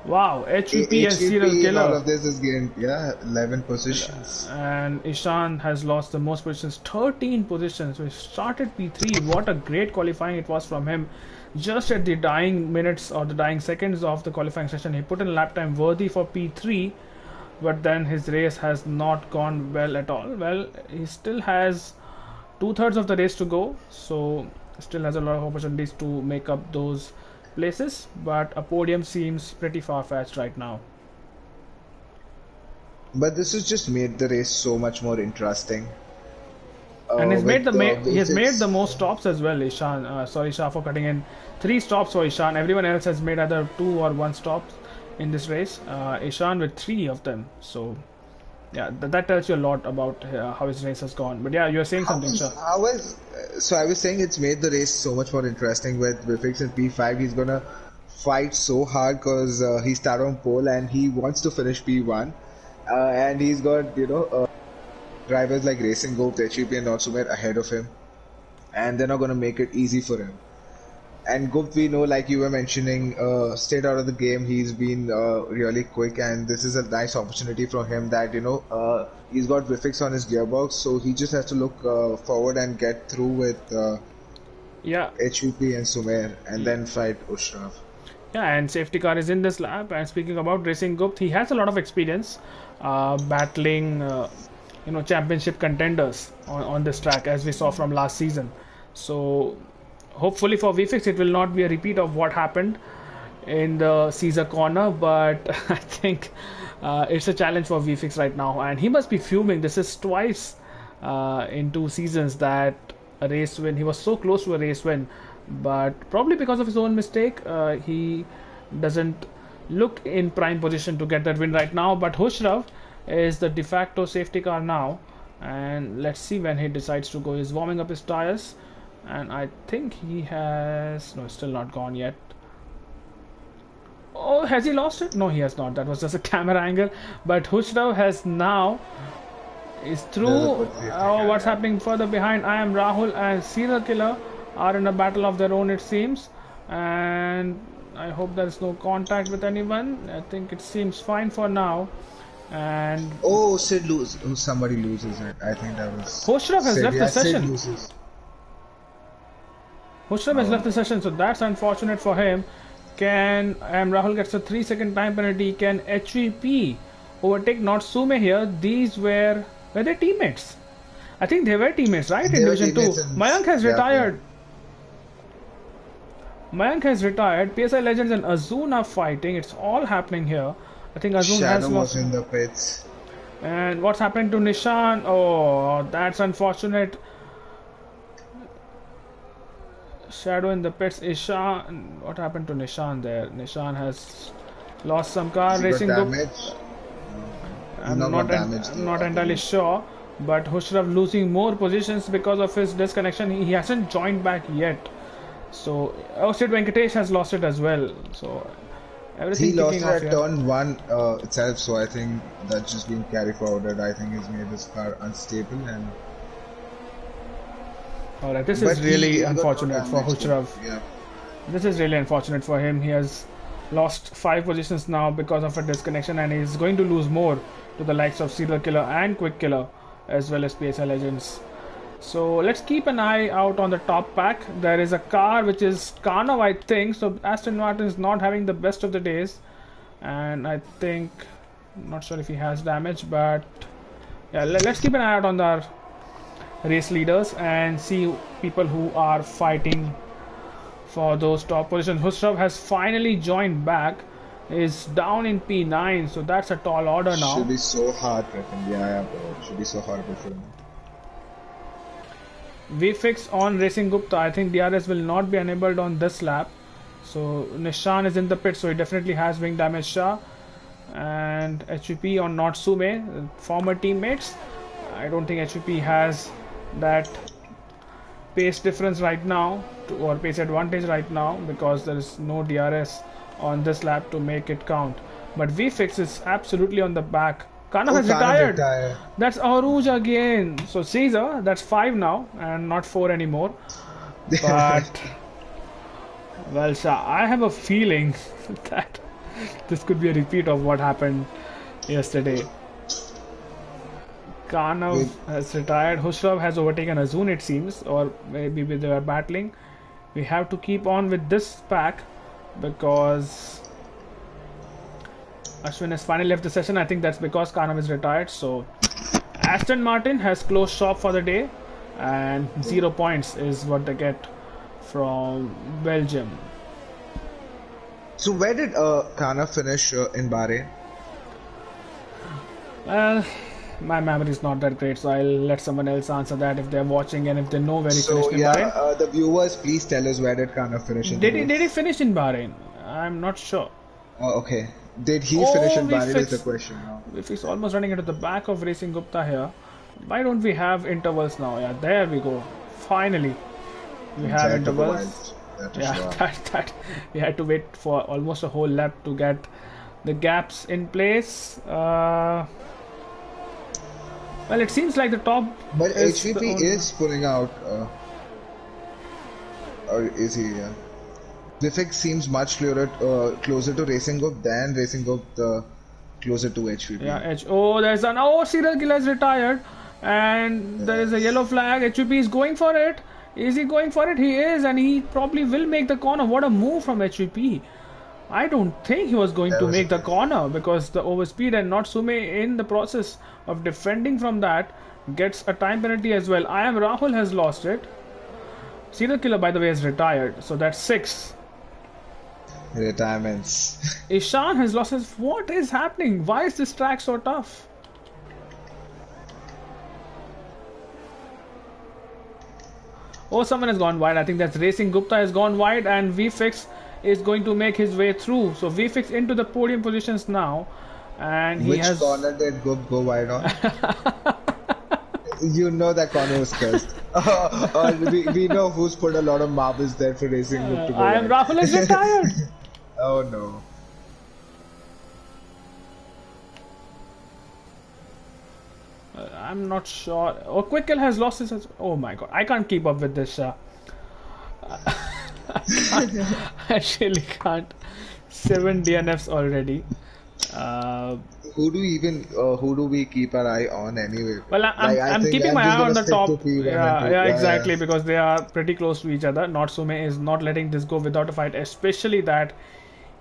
Wow, HVP and serial HVP and all killer. of this is gained, yeah, 11 positions. And Ishan has lost the most positions, 13 positions. So he started P3. What a great qualifying it was from him. Just at the dying minutes or the dying seconds of the qualifying session, he put in a lap time worthy for P3, but then his race has not gone well at all. Well, he still has 2/3 of the race to go, so still has a lot of opportunities to make up those places, but a podium seems pretty far-fetched right now. But this has just made the race so much more interesting. And he's made he has made basics. the most stops as well, Ishan. Sorry, Shah, for cutting in. 3 stops for Ishan. Everyone else has made either 2 or 1 stops in this race. Ishan with 3 of them. So, yeah, that tells you a lot about how his race has gone. But yeah, you were saying something, Shah. So I was saying it's made the race so much more interesting with Vifix in P5. He's gonna fight so hard because he started on pole and he wants to finish P1. And he's got, drivers like Racing Goat, HEP and Natsumer ahead of him. And they're not gonna make it easy for him. And Gupt, we know, like you were mentioning, straight out of the game, he's been really quick, and this is a nice opportunity for him that, he's got Vifix on his gearbox, so he just has to look forward and get through with Yeah, HVP and Sumer, and then fight Ushraf. yeah, and safety car is in this lap. And speaking about Racing Gupt, he has a lot of experience battling, championship contenders on this track, as we saw from last season. So hopefully for VFix, it will not be a repeat of what happened in the Caesar corner, but I think it's a challenge for VFix right now, and he must be fuming. This is twice in 2 seasons that a race win. He was so close to a race win, but probably because of his own mistake, he doesn't look in prime position to get that win right now. But Hushrav is the de facto safety car now, and let's see when he decides to go. He's warming up his tires, and I think he has no, still not gone yet. Oh, has he lost it? No, he has not. That was just a camera angle. But Hushrav has now is through. Oh, what's happening further behind? I am Rahul and Serial Killer are in a battle of their own, it seems. And I hope there is no contact with anyone. I think it seems fine for now. And oh, Sid loses. Oh, somebody loses it. I think that was. Hushrav has left the session. Sid loses. Hushrav has left the session, so that's unfortunate for him. Can Rahul gets a 3-second time penalty? Can HVP overtake Natsume here? These were they teammates? I think they were teammates, right? In Division 2. Mayank has retired. Mayank has retired. PSI Legends and Azun are fighting. It's all happening here. I think Azun Shadow was in the pits. And what's happened to Nishan? Oh, that's unfortunate. Shadow in the pits. Ishan, what happened to Nishan there? Nishan has lost some car. Racing damage. I'm not entirely sure, but Hushrav losing more positions because of his disconnection. He hasn't joined back yet. So Sid Venkatesh has lost it as well. So everything. He lost it at turn 1 itself. So I think that's just being carried forward. I think he's made his car unstable and. Alright, this is really unfortunate for Hushrav. Yeah. This is really unfortunate for him. He has lost 5 positions now because of a disconnection, and he's going to lose more to the likes of Serial Killer and Quick Killer, as well as PSI Legends. So let's keep an eye out on the top pack. There is a car which is Karnov, I think. So Aston Martin is not having the best of the days, and I think, I'm not sure if he has damage, but yeah, let's keep an eye out on the race leaders and see people who are fighting for those top positions. Hushrav has finally joined back, is down in P9, so that's a tall order now. Should be so hard for him. Yeah, bro. Should be so horrible for him. VFix on Racing Gupta. I think DRS will not be enabled on this lap. So Nishan is in the pit, so he definitely has wing damage Shah. And HVP on Natsume, former teammates. I don't think HVP has that pace difference right now, or pace advantage right now, because there is no DRS on this lap to make it count. But VFix is absolutely on the back. Karnov has retired. That's Aruj again. So Caesar, that's 5 now and not 4 anymore. But well, Shah, I have a feeling that this could be a repeat of what happened yesterday. Karnov has retired. Hushrav has overtaken Azun, it seems, or maybe they are battling. We have to keep on with this pack because Ashwin has finally left the session. I think that's because Karnov is retired. So Aston Martin has closed shop for the day, and 0 points is what they get from Belgium. So where did Karnov finish in Bahrain? Well, my memory is not that great, so I'll let someone else answer that if they're watching and if they know where he finished in Bahrain. The viewers, please tell us where did Karnov finish in Did he finish in Bahrain? I'm not sure. Oh, okay. Did he finish in Bahrain is the question now. He's almost running into the back of Racing Gupta here. Why don't we have intervals now? Yeah, there we go. Finally, we have intervals. That we had to wait for almost a whole lap to get the gaps in place. Well, it seems like the top. But HVP is pulling out. Or is he? VFX seems much closer to Racing Gupta than Racing Gupta closer to HVP. Yeah, there's an Serial Killer is retired, and there is a yellow flag. HVP is going for it. Is he going for it? He is, and he probably will make the corner. What a move from HVP. I don't think he was going That to was a make the good. corner because the overspeed, and Natsume in the process of defending from that gets a time penalty as well. I am Rahul has lost it. Serial killer, by the way, is retired, so that's 6. Retirements. Ishan has lost his. What is happening? Why is this track so tough? Oh, someone has gone wide. I think that's Racing Gupta has gone wide, and VFix is going to make his way through. So VFix into the podium positions now, and he Which has. corner did Goop go wide on? You know that corner was cursed. We know who's put a lot of marbles there for Racing Goop to go I am wide. Rahul is retired. Oh no. I'm not sure. Oh, Quickkill has lost his. Oh my god, I can't keep up with this. I really can't. 7 DNFs already. Uh, Who do we keep our eye on anyway? well, Like, I I'm think keeping I'm my just eye on gonna the stick top. to P1 Yeah, and yeah, 2. exactly, because they are pretty close to each other. Natsume is not letting this go without a fight, especially that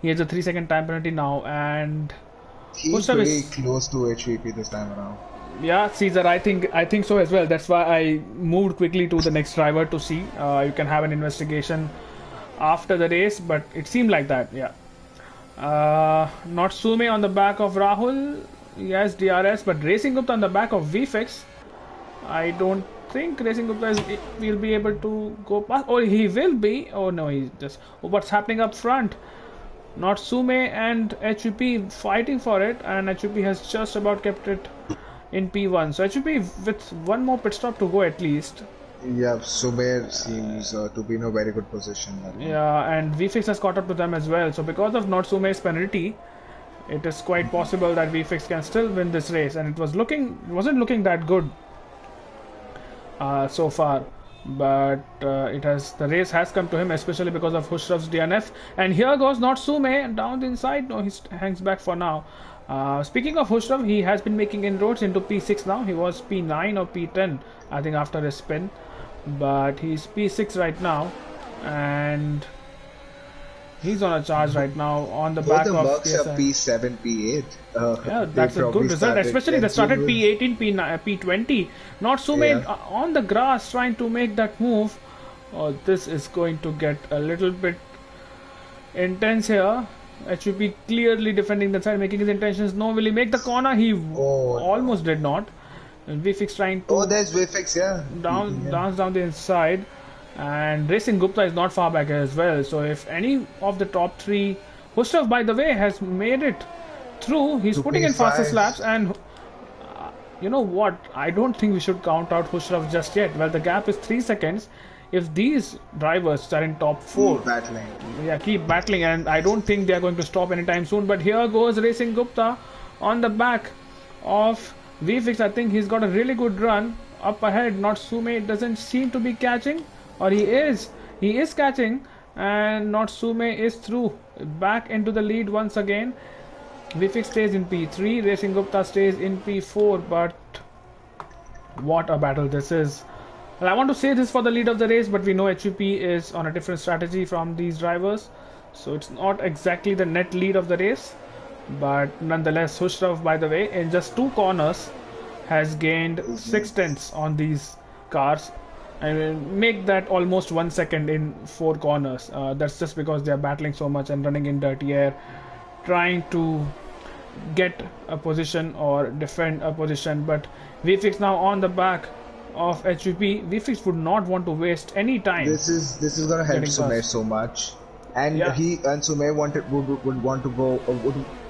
he has a 3-second time penalty now, and He's Gustav pretty is. close to HVP this time around. Yeah, Caesar, I think so as well. That's why I moved quickly to the next driver to see. You can have an investigation after the race, but it seemed like that. Yeah. Natsume on the back of Rahul. Yes, DRS, but Racing Gupta on the back of VFX. I don't think Racing Gupta will be able to go past. Oh, he will be. Oh no, he's just. Oh, what's happening up front? Natsume and HVP fighting for it, and HVP has just about kept it in P1. So HVP with one more pit stop to go at least. Yeah, Sumer seems to be in a very good position. Yeah, and VFix has caught up to them as well. So because of Natsume's penalty, it is quite possible that VFix can still win this race. And it wasn't looking that good so far. But the race has come to him, especially because of Hushraf's DNF. And here goes Natsume down the inside. No, he hangs back for now. Speaking of Hushraf, he has been making inroads into P6 now. He was P9 or P10, I think, after his spin. But he's P6 right now. And he's on a charge right now on the Both back the of Mercs are PSN. P7, P8. Yeah, They that's a probably good result, started especially they started genuine. P18, P9, P20. Natsume Yeah. on the grass trying to make that move. Oh, this is going to get a little bit intense here. HVP clearly defending the side, making his intentions known. Will he make the corner? He Oh, almost did not. And VFix trying to Oh, there's Wayfix, yeah. dance down the inside. And Racing Gupta is not far back as well. So if any of the top 3, Hushraf, by the way, has made it through. He's To putting in fastest P5. laps, and you know what? I don't think we should count out Hushraf just yet. Well, the gap is 3 seconds. If these drivers are in top 4, Battling. yeah, keep battling, and I don't think they are going to stop anytime soon. But here goes Racing Gupta on the back of VFix. I think he's got a really good run up ahead. Natsume doesn't seem to be catching, or he is catching, and Natsume is through back into the lead once again. VFix stays in P3, Racing Gupta stays in P4, but what a battle this is. Well, I want to say this for the lead of the race, but we know HVP is on a different strategy from these drivers, so it's not exactly the net lead of the race. But nonetheless, Hushraf, by the way, in just 2 corners has gained 6 tenths on these cars, and make that almost 1 second in 4 corners. That's just because they are battling so much and running in dirty air, trying to get a position or defend a position. But VFix now on the back of HVP. VFix would not want to waste any time. This is gonna help Getting Sumer past. so much, and Yeah. he and Sumer would want to go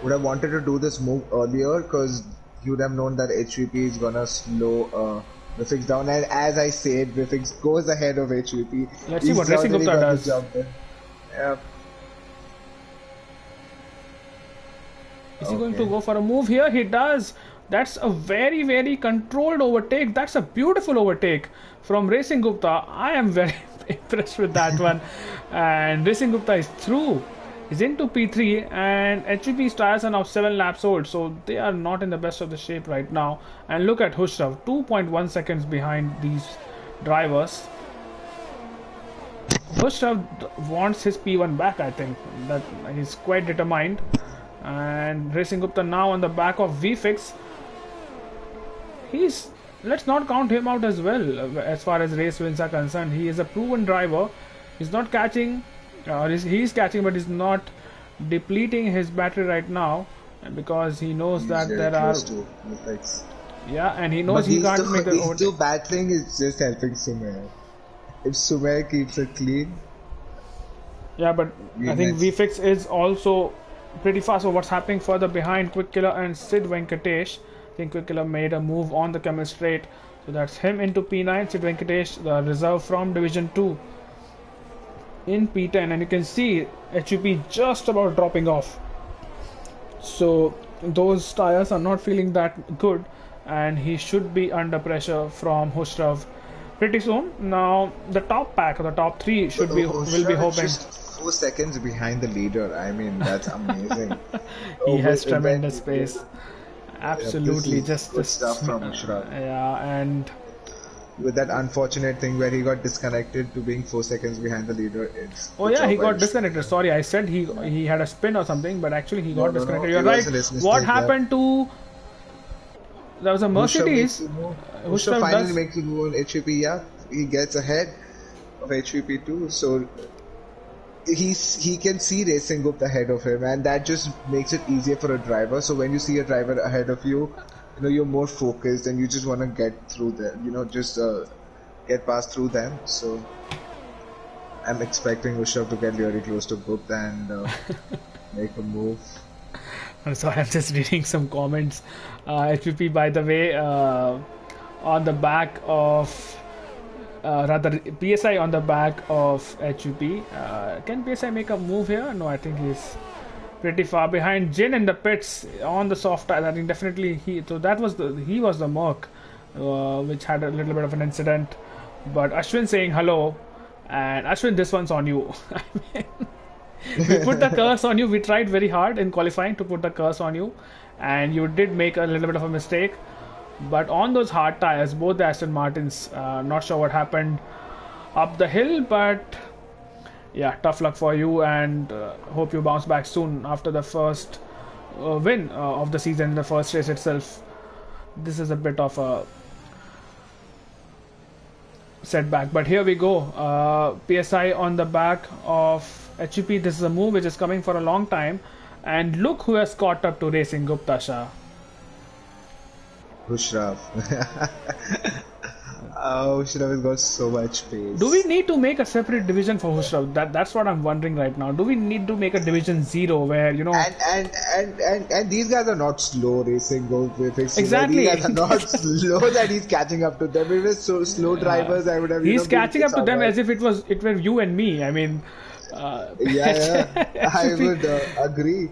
would have wanted to do this move earlier because he would have known that HVP is gonna slow Vifix down. And as I said, Vifix goes ahead of HVP. Let's see He's what Racing already Gupta got does. the job done. Yeah. Is he going to Okay. go for a move here? He does. That's a very, very controlled overtake. That's a beautiful overtake from Racing Gupta. I am very impressed with that one. And Racing Gupta is through. He's into P3, and HVP's tires are now 7 laps old, so they are not in the best of the shape right now. And look at Hushraf, 2.1 seconds behind these drivers. wants his P1 back. I think that he's quite determined. And Racing Gupta now on the back of VFix. He's Let's not count him out as well. As far as race wins are concerned, he is a proven driver. He's not catching, or he's catching, but he's not depleting his battery right now because he knows that there are. Yeah, and he knows he can't make the overtake. He's battling is just helping Sumer. If Sumer keeps it clean. Yeah, but I think VFix is also pretty fast. So what's happening further behind Quick Killer and Sid Venkatesh? I think Quick Killer made a move on the camel straight. So that's him into P9. Sid Venkatesh, the reserve from Division 2 in P10. And you can see HUP just about dropping off. So those tires are not feeling that good. And he should be under pressure from Hushrav pretty soon. Now the top pack, the top three will be hoping. Just 4 seconds behind the leader. I mean, that's amazing. He has tremendous pace. Absolutely, yeah, just stuff from Hushrav. Yeah, and with that unfortunate thing where he got disconnected to being 4 seconds behind the leader. He got disconnected. Sorry, I said he had a spin or something, but actually he got disconnected. You're right. What happened to? There was a Mercedes. Hushrav finally makes a move on HVP. Yeah, he gets ahead of HVP too. So he can see Racing Gupta ahead of him, and that just makes it easier for a driver. So when you see a driver ahead of you, you're more focused and you just want to get through them. Just get past through them. So I'm expecting Hushrav to get really close to Gupta and make a move. I'm sorry, I'm just reading some comments. HPP, by the way, on the back of, rather PSI on the back of HUP. Can PSI make a move here? No, I think he's pretty far behind. Jin in the pits on the soft tire. I think definitely he was the Merc, which had a little bit of an incident. But Ashwin saying hello, and Ashwin, this one's on you. I mean, we put the curse on you. We tried very hard in qualifying to put the curse on you, and you did make a little bit of a mistake. But on those hard tires, both the Aston Martins, not sure what happened up the hill, but yeah, tough luck for you, and hope you bounce back soon after the first win of the season, the first race itself. This is a bit of a setback, but here we go. PSI on the back of HUP. This is a move which is coming for a long time, and look who has caught up to Racing Gupta. Shah. Hushrav. Hushrav has got so much pace. Do we need to make a separate division for Hushrav? That's what I'm wondering right now. Do we need to make a division 0 where And these guys are not slow racing goals. Exactly. These guys are not slow that he's catching up to them. If it was so slow drivers, I would have. He's catching up to them as if it were you and me. I mean. I would agree.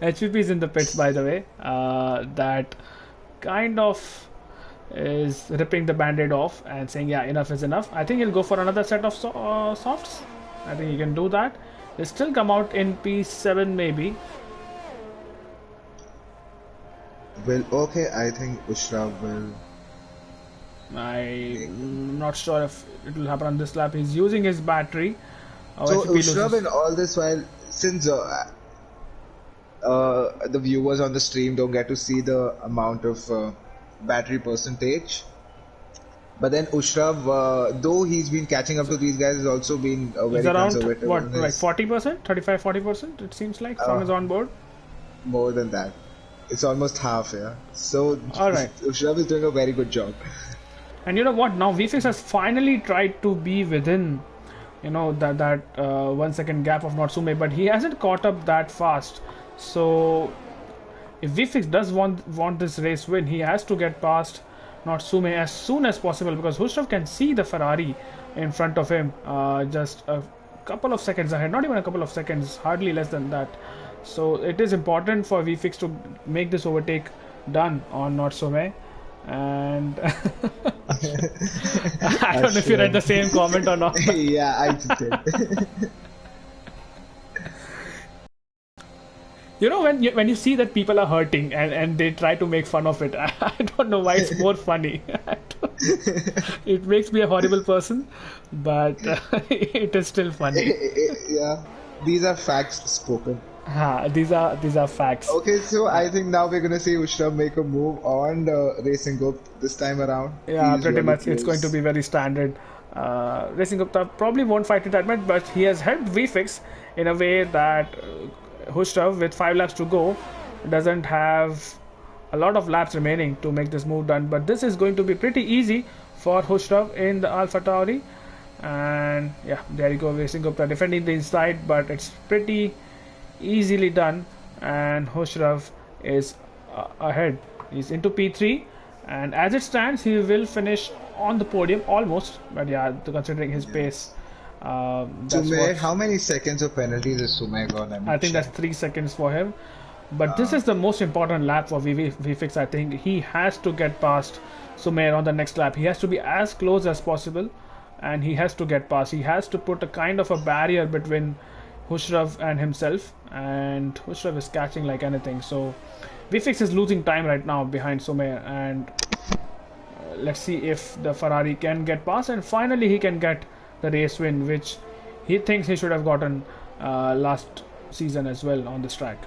HVP is in the pits, by the way. That kind of is ripping the band-aid off and saying, yeah, enough is enough. I think he'll go for another set of softs. I think he can do that. He'll still come out in P7 maybe. Well, okay, I think Hushrav will. I'm not sure if it will happen on this lap. He's using his battery. So Hushrav in all this while, since the viewers on the stream don't get to see the amount of battery percentage, but then Hushrav, though he's been catching up to these guys, has also been very conservative. What, like 40%, 35-40%? It seems like from his onboard. More than that, it's almost half. Yeah. So all right, Hushrav is doing a very good job. And you know what? Now VFix has finally tried to be within, that 1 second gap of Natsume, but he hasn't caught up that fast. So if VFix does want this race win, he has to get past Natsume as soon as possible, because Hushrav can see the Ferrari in front of him, just a couple of seconds ahead, not even a couple of seconds, hardly less than that. So it is important for VFix to make this overtake done on Natsume. And I don't know if you read the same comment or not. Yeah, I did. when you see that people are hurting and they try to make fun of it, I don't know why it's more funny. It makes me a horrible person, but it is still funny. Yeah, these are facts spoken. These are facts. Okay, so I think now we're gonna see Ushra make a move on the Racing Group this time around. Yeah, He's pretty really much. It's going to close. be very standard. Racing Gupta probably won't fight it that much, but he has helped VFix in a way that Hushrav, with 5 laps to go, doesn't have a lot of laps remaining to make this move done. But this is going to be pretty easy for Hushrav in the Alpha Tauri. And yeah, there you go. Racing Gupta defending the inside, but it's pretty easily done. And Hushrav is ahead. He's into P3, and as it stands, he will finish on the podium almost. But yeah, considering his pace, that's Sumer, what how many seconds of penalties is Sumer got? I think that's 3 seconds for him. But this is the most important lap for VFix. I think he has to get past Sumer on the next lap. He has to be as close as possible, and he has to get past. He has to put a kind of a barrier between Hushrav and himself, and Hushrav is catching like anything. So VFix is losing time right now behind Sumer, and let's see if the Ferrari can get past, and finally he can get the race win, which he thinks he should have gotten last season as well on this track.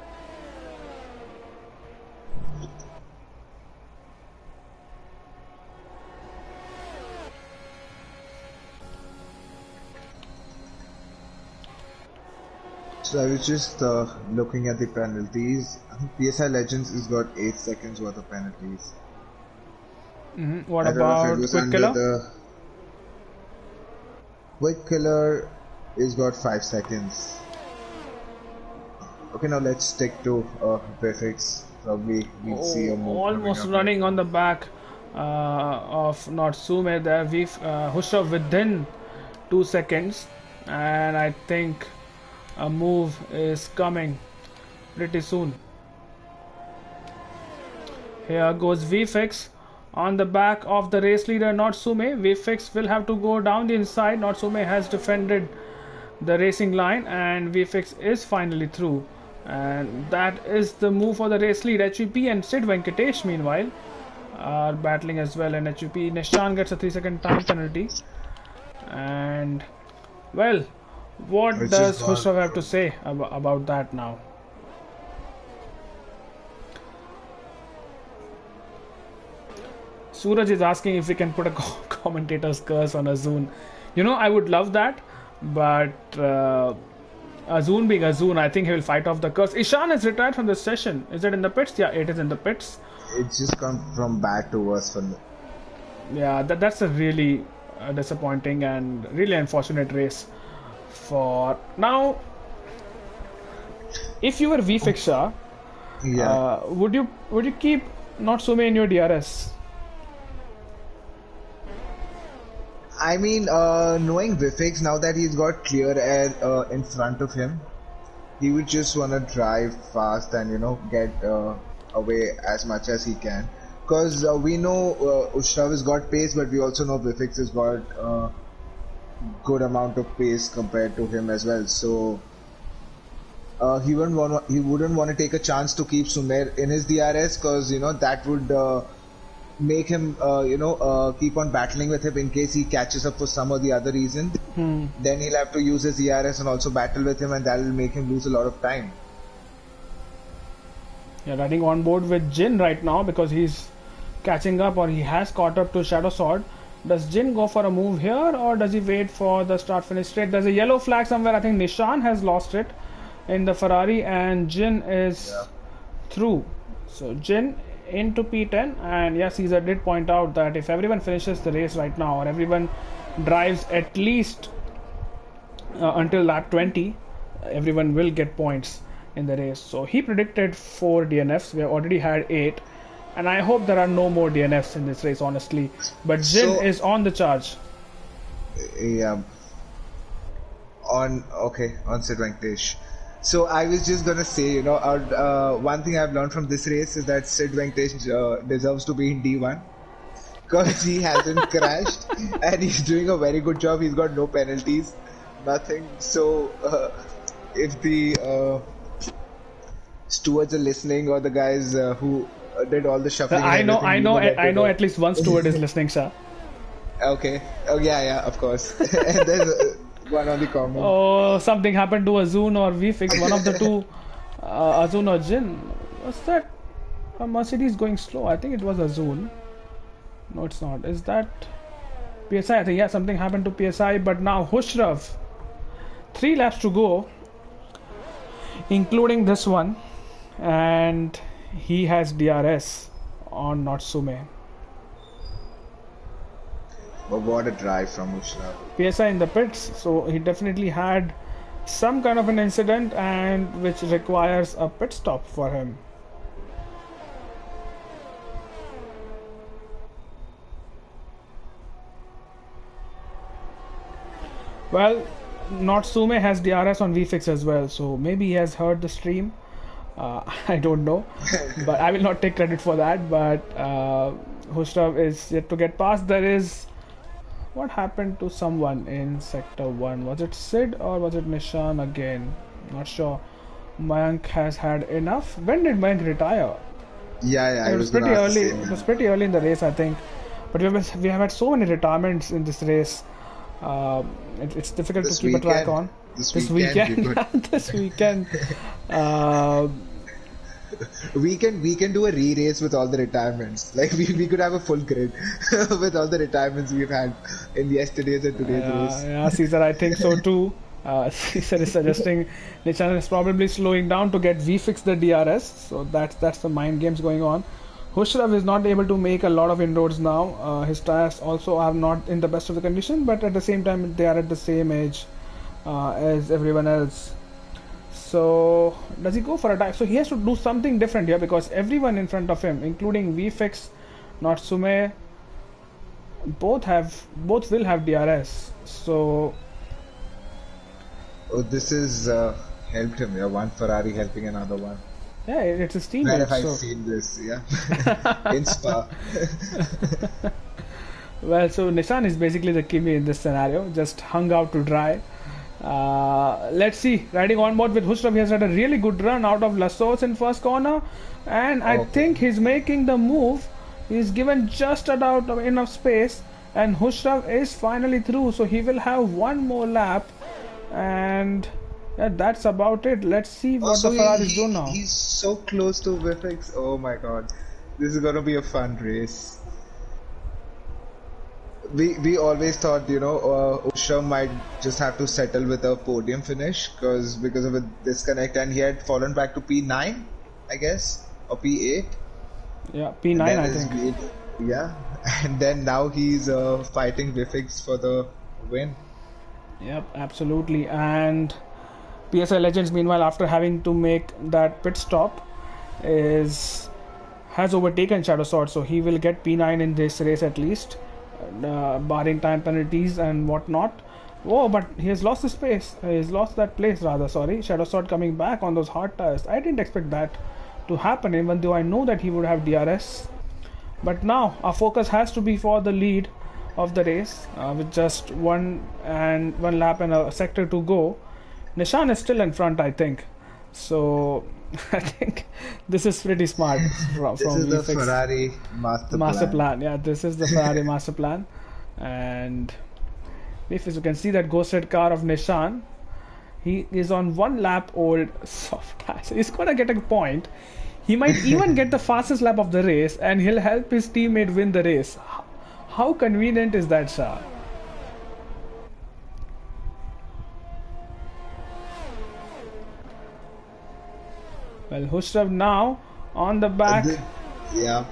So I was just looking at the penalties. I think PSI Legends has got 8 seconds worth of penalties. What I don't know if it about was Quick under Killer? the Quick Killer is got 5 seconds. Okay, now let's stick to Prefix. Probably we'll see a move Almost coming up. running on the back of Natsume there. Hushrav within 2 seconds, and I think a move is coming pretty soon. Here goes VFix on the back of the race leader Natsume. VFix will have to go down the inside. Natsume has defended the racing line, and VFX is finally through. And that is the move for the race lead. HVP and Sid Venkatesh, meanwhile, are battling as well. And HVP Nishan gets a 3-second time penalty. And well, what Which does is not- Hushrav have to say about that now? Suraj is asking if we can put a commentator's curse on Azun. I would love that, but Azun being Azun, I think he will fight off the curse. Ishan has retired from the session. Is it in the pits? Yeah, it is in the pits. It's just come from bad to worse for me. Yeah, that's a really disappointing and really unfortunate race for now. If you were VFixer, Yeah. would you keep Natsume in your DRS? I mean, knowing Vifix, now that he's got clear air in front of him, he would just want to drive fast and, get away as much as he can. Because we know Ushrav has got pace, but we also know Vifix has got good amount of pace compared to him as well. So he wouldn't want to take a chance to keep Sumer in his DRS, because that would make him keep on battling with him in case he catches up for some or the other reason. Then he'll have to use his ERS and also battle with him, and that will make him lose a lot of time. Yeah, riding on board with Jin right now because he's catching up, or he has caught up to Shadow Sword. Does Jin go for a move here, or does he wait for the start finish straight? There's a yellow flag somewhere. I think Nishan has lost it in the Ferrari, and Jin is through. So Jin into P10, and yes, Caesar did point out that if everyone finishes the race right now, or everyone drives at least until lap 20, everyone will get points in the race. So he predicted 4 DNFs. We have already had 8, and I hope there are no more DNFs in this race, honestly. But Jin is on the charge. Yeah. On Sid Venkatesh. So I was just gonna say, one thing I've learned from this race is that Sid Venkatesh deserves to be in D1, because he hasn't crashed and he's doing a very good job. He's got no penalties, nothing. So if the stewards are listening, or the guys who did all the shuffling and I know, everything. I You know, know what I they know. do. At least one steward is listening, sir. Okay. Oh yeah, yeah, of course. And there's one on the comment. Oh, something happened to Azun or VFix, one of the two, Azun or Jin. What's that? A Mercedes going slow. I think it was Azun. No, it's not. Is that PSI? I think yeah, something happened to PSI. But now Hushrav, 3 laps to go, including this one, and he has DRS on Natsume. But what a drive from Ushra. PSI in the pits, so he definitely had some kind of an incident, and which requires a pit stop for him. Well, Natsume has DRS on VFix as well, so maybe he has heard the stream. I don't know, but I will not take credit for that. But Hushrav is yet to get past. There is what happened to someone in sector 1? Was it Sid or was it Nishan again? Not sure. Mayank has had enough. When did Mayank retire? Yeah, yeah, I It was was gonna pretty ask the early. same. It was pretty early in the race, I think. But we have had so many retirements in this race. It's difficult This to keep a track weekend, on. this weekend, we could, This weekend. Uh, we can do a re-race with all the retirements. Like we could have a full grid with all the retirements we've had in yesterday's and today's race. yeah, Caesar, I think so too. Caesar is suggesting Nishan is probably slowing down to get V-fix the DRS. So that's the mind games going on. Hushrav is not able to make a lot of inroads now. His tires also are not in the best of the condition, but at the same time they are at the same age as everyone else. So does he go for a dive? So he has to do something different here because everyone in front of him, including VFix, Natsume, both will have DRS. So Oh, this is helped him. Yeah, one Ferrari helping another one. yeah, it's his Where teammate. have I So seen this? Yeah, in Spa. well, so Nishan is basically the Kimi in this scenario, just hung out to dry. Let's see, riding on board with Hushrav, he has had a really good run out of Lassos in first corner, and I Okay. think he's making the move. He's given just about enough space, and Hushrav is finally through, so he will have one more lap, and yeah, that's about it. Let's see what Also, the Ferraris do now. he's so close to Vifix. Oh my god, this is gonna be a fun race. We always thought, you know, Ushra might just have to settle with a podium finish because of a disconnect, and he had fallen back to P9, I guess, or P8. Yeah, And P9, then I his think. yeah, and then now he's fighting Vifix for the win. Yep, absolutely. And PSI Legends, meanwhile, after having to make that pit stop, is has overtaken Shadow Sword, so he will get P9 in this race at least, barring time penalties and whatnot. Oh, but he has lost his space. He's lost that place rather. Sorry, Shadow Sword coming back on those hard tires. I didn't expect that to happen, even though I know that he would have DRS. But now our focus has to be for the lead of the race, with just one lap and a sector to go. Nishan is still in front, I think. So I think this is pretty smart This from is the VFX. Ferrari master plan. Yeah, this is the Ferrari master plan. And if you can see that ghosted car of Nishan, he is on 1 lap old soft tires. He's gonna get a point. He might even get the fastest lap of the race, and he'll help his teammate win the race. How convenient is that, Shah? Well, Hushrav now on the back. Yeah.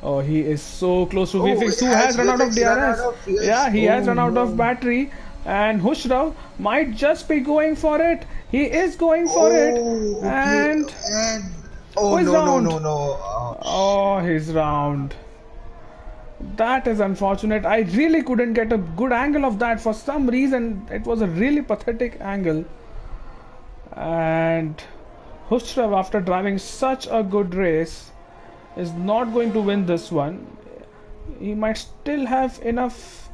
Oh, he is so close to Oh, VFX, who has has run out of VFX run DRS. out of yes. Yeah, he has Oh, run out of no. battery, and Hushrav might just be going for it. He is going for it, and oh he's no, no, round. no, no. Oh, he's round. That is unfortunate. I really couldn't get a good angle of that for some reason. It was a really pathetic angle. And Hushrav, after driving such a good race, is not going to win this one. He might still have enough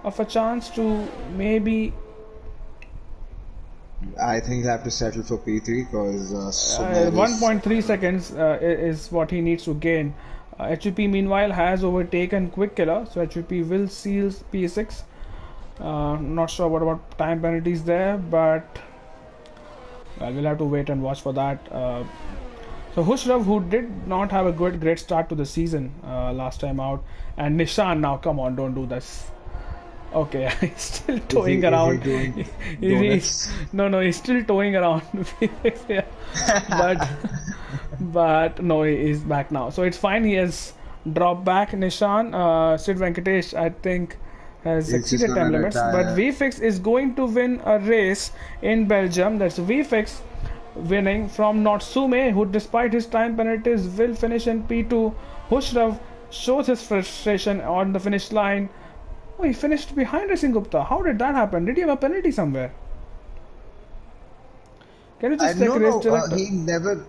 of a chance to maybe I think he'll have to settle for P3 because Sumer is. 1.3 seconds is what he needs to gain. HVP meanwhile has overtaken Quick Killer, so HVP will seal P6. Not sure what about time penalties there, but we'll have to wait and watch for that. So Hushrav, who did not have a great start to the season last time out, and Nishan, now come on, don't do this. Okay, he's still toying around. No, he's still toying around. Yeah. but but no, he's back now. So it's fine. He has dropped back. Nishan, Sid Venkatesh, I think, has exceeded time limits. But VFix is going to win a race in Belgium. That's VFix winning from Natsume, who despite his time penalties will finish in P2. Hushrav shows his frustration on the finish line. Oh, he finished behind Racing Gupta. How did that happen? Did he have a penalty somewhere? Can you just check race director? He never.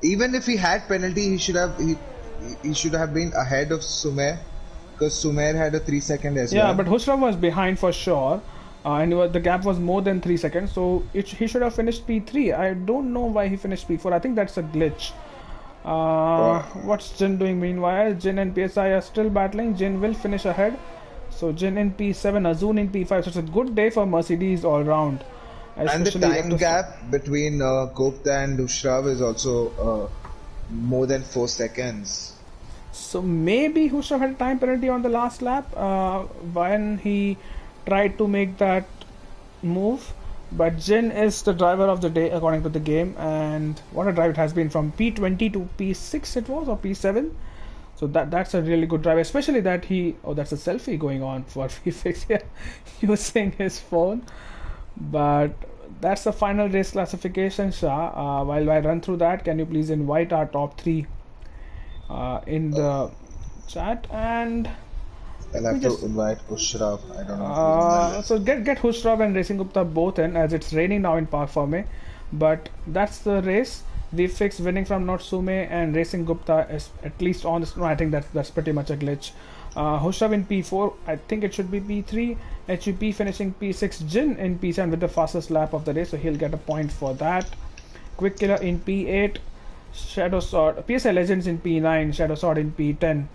Even if he had penalty, he should have been ahead of Sumer, because Sumer had a 3 second as well. Yeah, but Hushrav was behind for sure, and the gap was more than 3 seconds. So he should have finished P3. I don't know why he finished P4. I think that's a glitch. What's Jin doing meanwhile? Jin and PSI are still battling. Jin will finish ahead. So Jin in P7, Azun in P5. So it's a good day for Mercedes all round. And the time gap between Gupta and Hushrav is also more than 4 seconds. So maybe Hushrav had a time penalty on the last lap when he tried to make that move. But Jin is the driver of the day according to the game, and what a drive it has been from P20 to P6 it was, or P7. So that's a really good drive, especially that that's a selfie going on for VFix here, using his phone. But that's the final race classification, Shah. While I run through that, can you please invite our top 3 in the chat? And I'll have to invite Hushrav. I don't know. So get Hushrav and Racing Gupta both in, as it's raining now in Park Ferme. But that's the race. VFix winning from Natsume, and Racing Gupta is at least on this. No, I think that's pretty much a glitch. Hushrav in P4. I think it should be P3. HEP finishing P6. Jin in P7 with the fastest lap of the race, so he'll get a point for that. Quick Killer in P8. Shadow Sword. PSI Legends in P9. Shadow Sword in P10.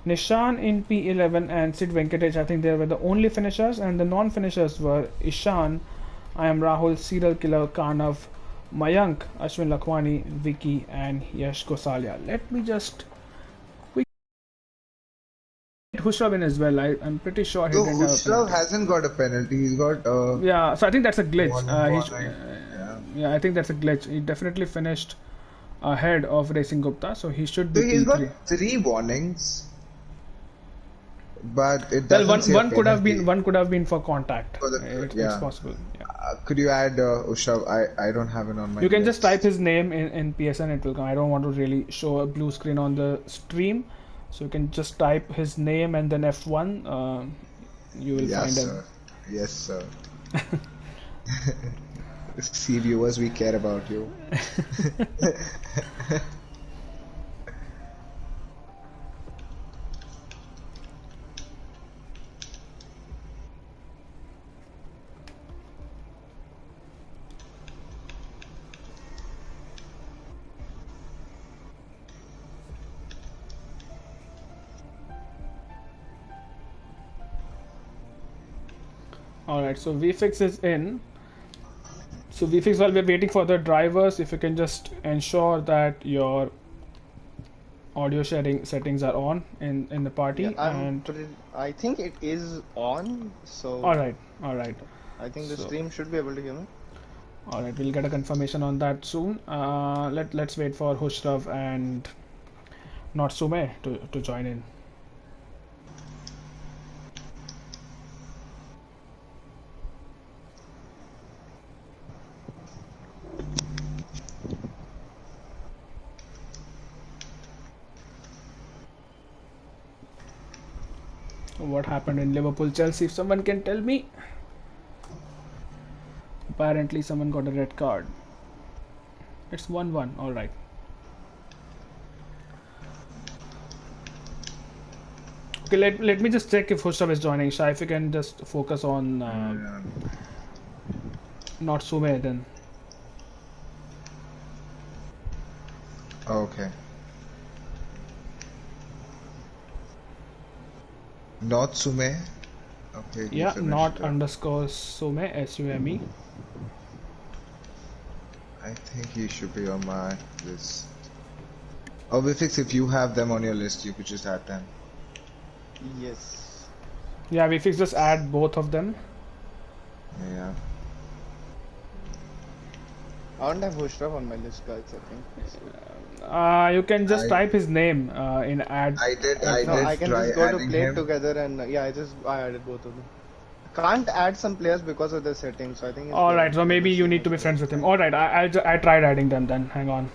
Nishan in P11 and Sid Venkatesh. I think they were the only finishers, and the non-finishers were Ishan, I am Rahul, Serial Killer, Karnav, Mayank, Ashwin Lakhwani, Vicky, and Yash Gosalia. Let me just quick Hushrav in as well. I'm pretty sure he didn't have a penalty. Hushrav hasn't got a penalty. He's got. Yeah, so I think that's a glitch. Yeah, I think that's a glitch. He definitely finished ahead of Racing Gupta, so he should be. So he's got 3 warnings. But it well, one could have been for contact. It's possible. Yeah. Could you add Hushrav? I don't have it on my. You can just type his name in PSN. It will come. I don't want to really show a blue screen on the stream, so you can just type his name and then F1. You will find him. Yes, sir. See, viewers, we care about you. Alright, so VFix is in. So VFix, while we're waiting for the drivers, if you can just ensure that your audio sharing settings are on in the party. Yeah, I think it is on. So alright. I think the stream should be able to hear me. Alright, we'll get a confirmation on that soon. Let's wait for Hushrav and Natsume to join in. What happened in Liverpool Chelsea, if someone can tell me? Apparently someone got a red card. It's 1-1. Alright. Okay, let me just check if Hushrav is joining. Shah, if you can just focus on Not Sume then. Okay. Not Sume. Okay, he Yeah, not finished. underscore Sume, S-U-M-E. I think he should be on my list. Oh, Vifix, if you have them on your list, you could just add them. Yes. Yeah, we fix just add both of them. Yeah. I don't have Hushraf on my list, guys, I think. So. You can just I type his name in add. I did No, I can try just go to adding play it him. together and yeah, I added both of them. Can't add some players because of the settings, so I think it's All right, the so maybe you same need to as be the friends with him. time. All right, I tried adding them then. Hang on.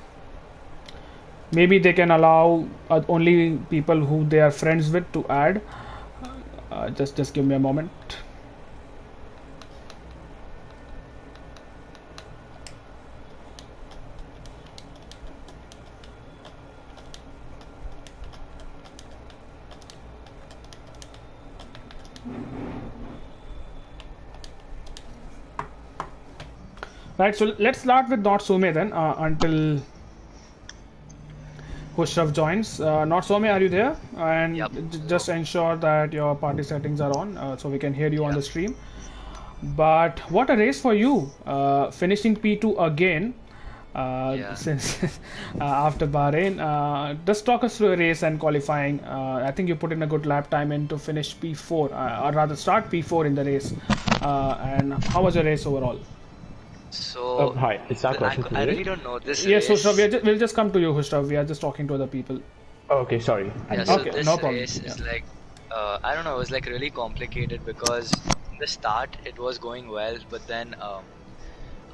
Maybe they can allow only people who they are friends with to add. Just give me a moment. Right, so let's start with not Sume then until Hushraf joins. Not Some, are you there? And Yep. just ensure that your party settings are on so we can hear you on Yep. the stream. But what a race for you, finishing P2 again Yeah. since after Bahrain. Just talk us through a race and qualifying. I think you put in a good lap time in to finish P4, or rather start P4 in the race. And how was your race overall? So Hi, is that question for I me? really don't know this Yes, race. Hushraf, we'll just come to you, Hushraf. We are just talking to other people. Okay, sorry. Yeah, so Okay, this no problem. race is Yeah. like, I don't know, it was like really complicated because in the start it was going well, but then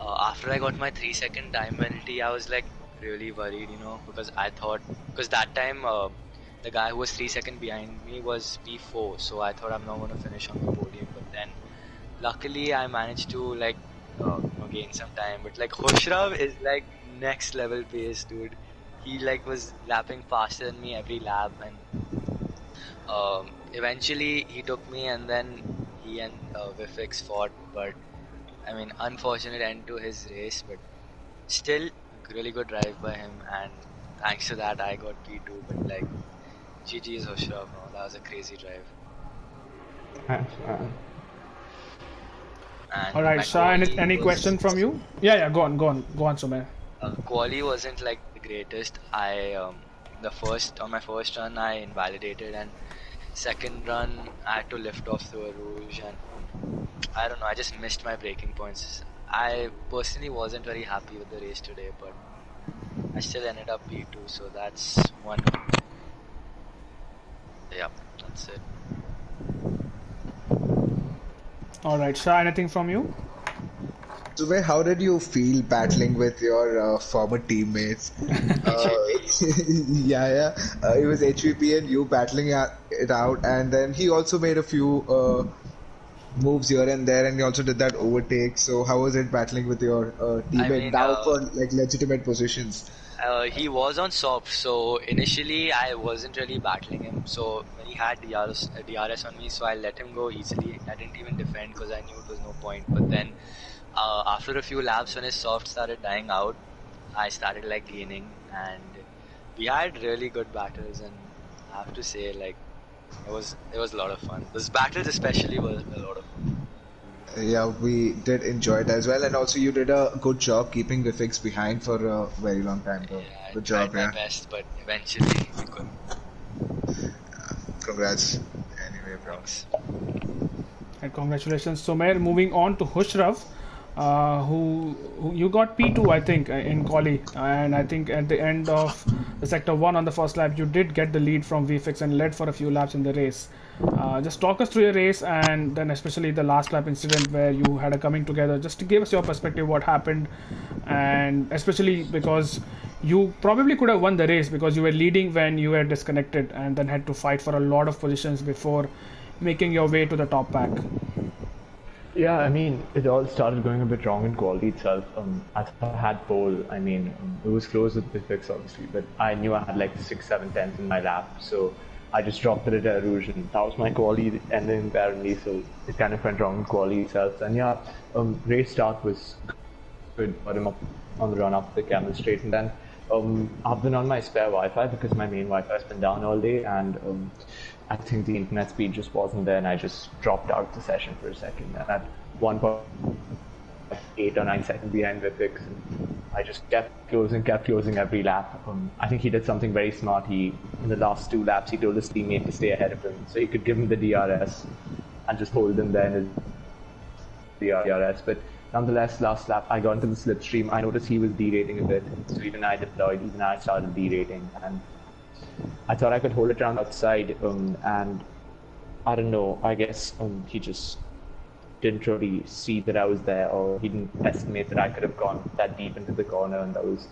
after I got my 3 second time penalty, I was like really worried, because I thought, because that time the guy who was 3 second behind me was P4, so I thought I'm not going to finish on the podium, but then luckily I managed to like gain some time. But like Hoshrab is like next level pace, dude. He like was lapping faster than me every lap, and eventually he took me, and then he and Vifix fought. But I mean, unfortunate end to his race, but still really good drive by him, and thanks to that I got P2. But like GG's Hoshrab, no, that was a crazy drive. Thanks. And All right, my Shah, quali any was question from you? Yeah, go on, Sumer. quali wasn't like the greatest. I on my first run I invalidated, and second run I had to lift off through a rouge, and I don't know, I just missed my braking points. I personally wasn't very happy with the race today, but I still ended up P2, so that's one. Yeah, that's it. All right, Shah, anything from you? Zubay, how did you feel battling with your former teammates? Yeah. It was HVP and you battling it out, and then he also made a few moves here and there, and he also did that overtake. So how was it battling with your teammate mean, now for like legitimate positions? He was on soft, so initially I wasn't really battling him. So when he had DRS on me, so I let him go easily. I didn't even defend because I knew it was no point. But then after a few laps, when his soft started dying out, I started like gaining, and we had really good battles. And I have to say, like it was a lot of fun. Those battles especially was a lot of fun. Yeah, we did enjoy it as well, and also you did a good job keeping the fix behind for a very long time, though. Yeah, I Good tried job, my yeah. best, but eventually we couldn't. Congrats. Anyway, bro. Thanks. And congratulations, Sumer. Moving on to Hushraf, who you got P2, I think, in quali, and I think at the end of the sector 1 on the first lap, you did get the lead from VFX and led for a few laps in the race. Just talk us through your race, and then especially the last lap incident where you had a coming together. Just to give us your perspective, what happened, and especially because you probably could have won the race because you were leading when you were disconnected, and then had to fight for a lot of positions before making your way to the top pack. Yeah, I mean, it all started going a bit wrong in quality itself. As I had pole, I mean, it was close with the fix, obviously, but I knew I had like 6, 7 tenths in my lap. So I just dropped the Red Rouge, and that was my quality ending apparently, so it kind of went wrong in quality itself. And yeah, race start was good, got him up on the run up the camel straight, and then I've been on my spare Wi-Fi because my main Wi-Fi has been down all day, and I think the internet speed just wasn't there, and I just dropped out the session for a second. And at one point, 8 or 9 seconds behind Vipix, and I just kept closing every lap. I think he did something very smart. In the last 2 laps, he told his teammate to stay ahead of him, so he could give him the DRS and just hold him there in his DRS. But nonetheless, last lap, I got into the slipstream. I noticed he was derating a bit, so even I started derating, and I thought I could hold it around outside, and I don't know, I guess he just didn't really see that I was there, or he didn't estimate that I could have gone that deep into the corner, and that was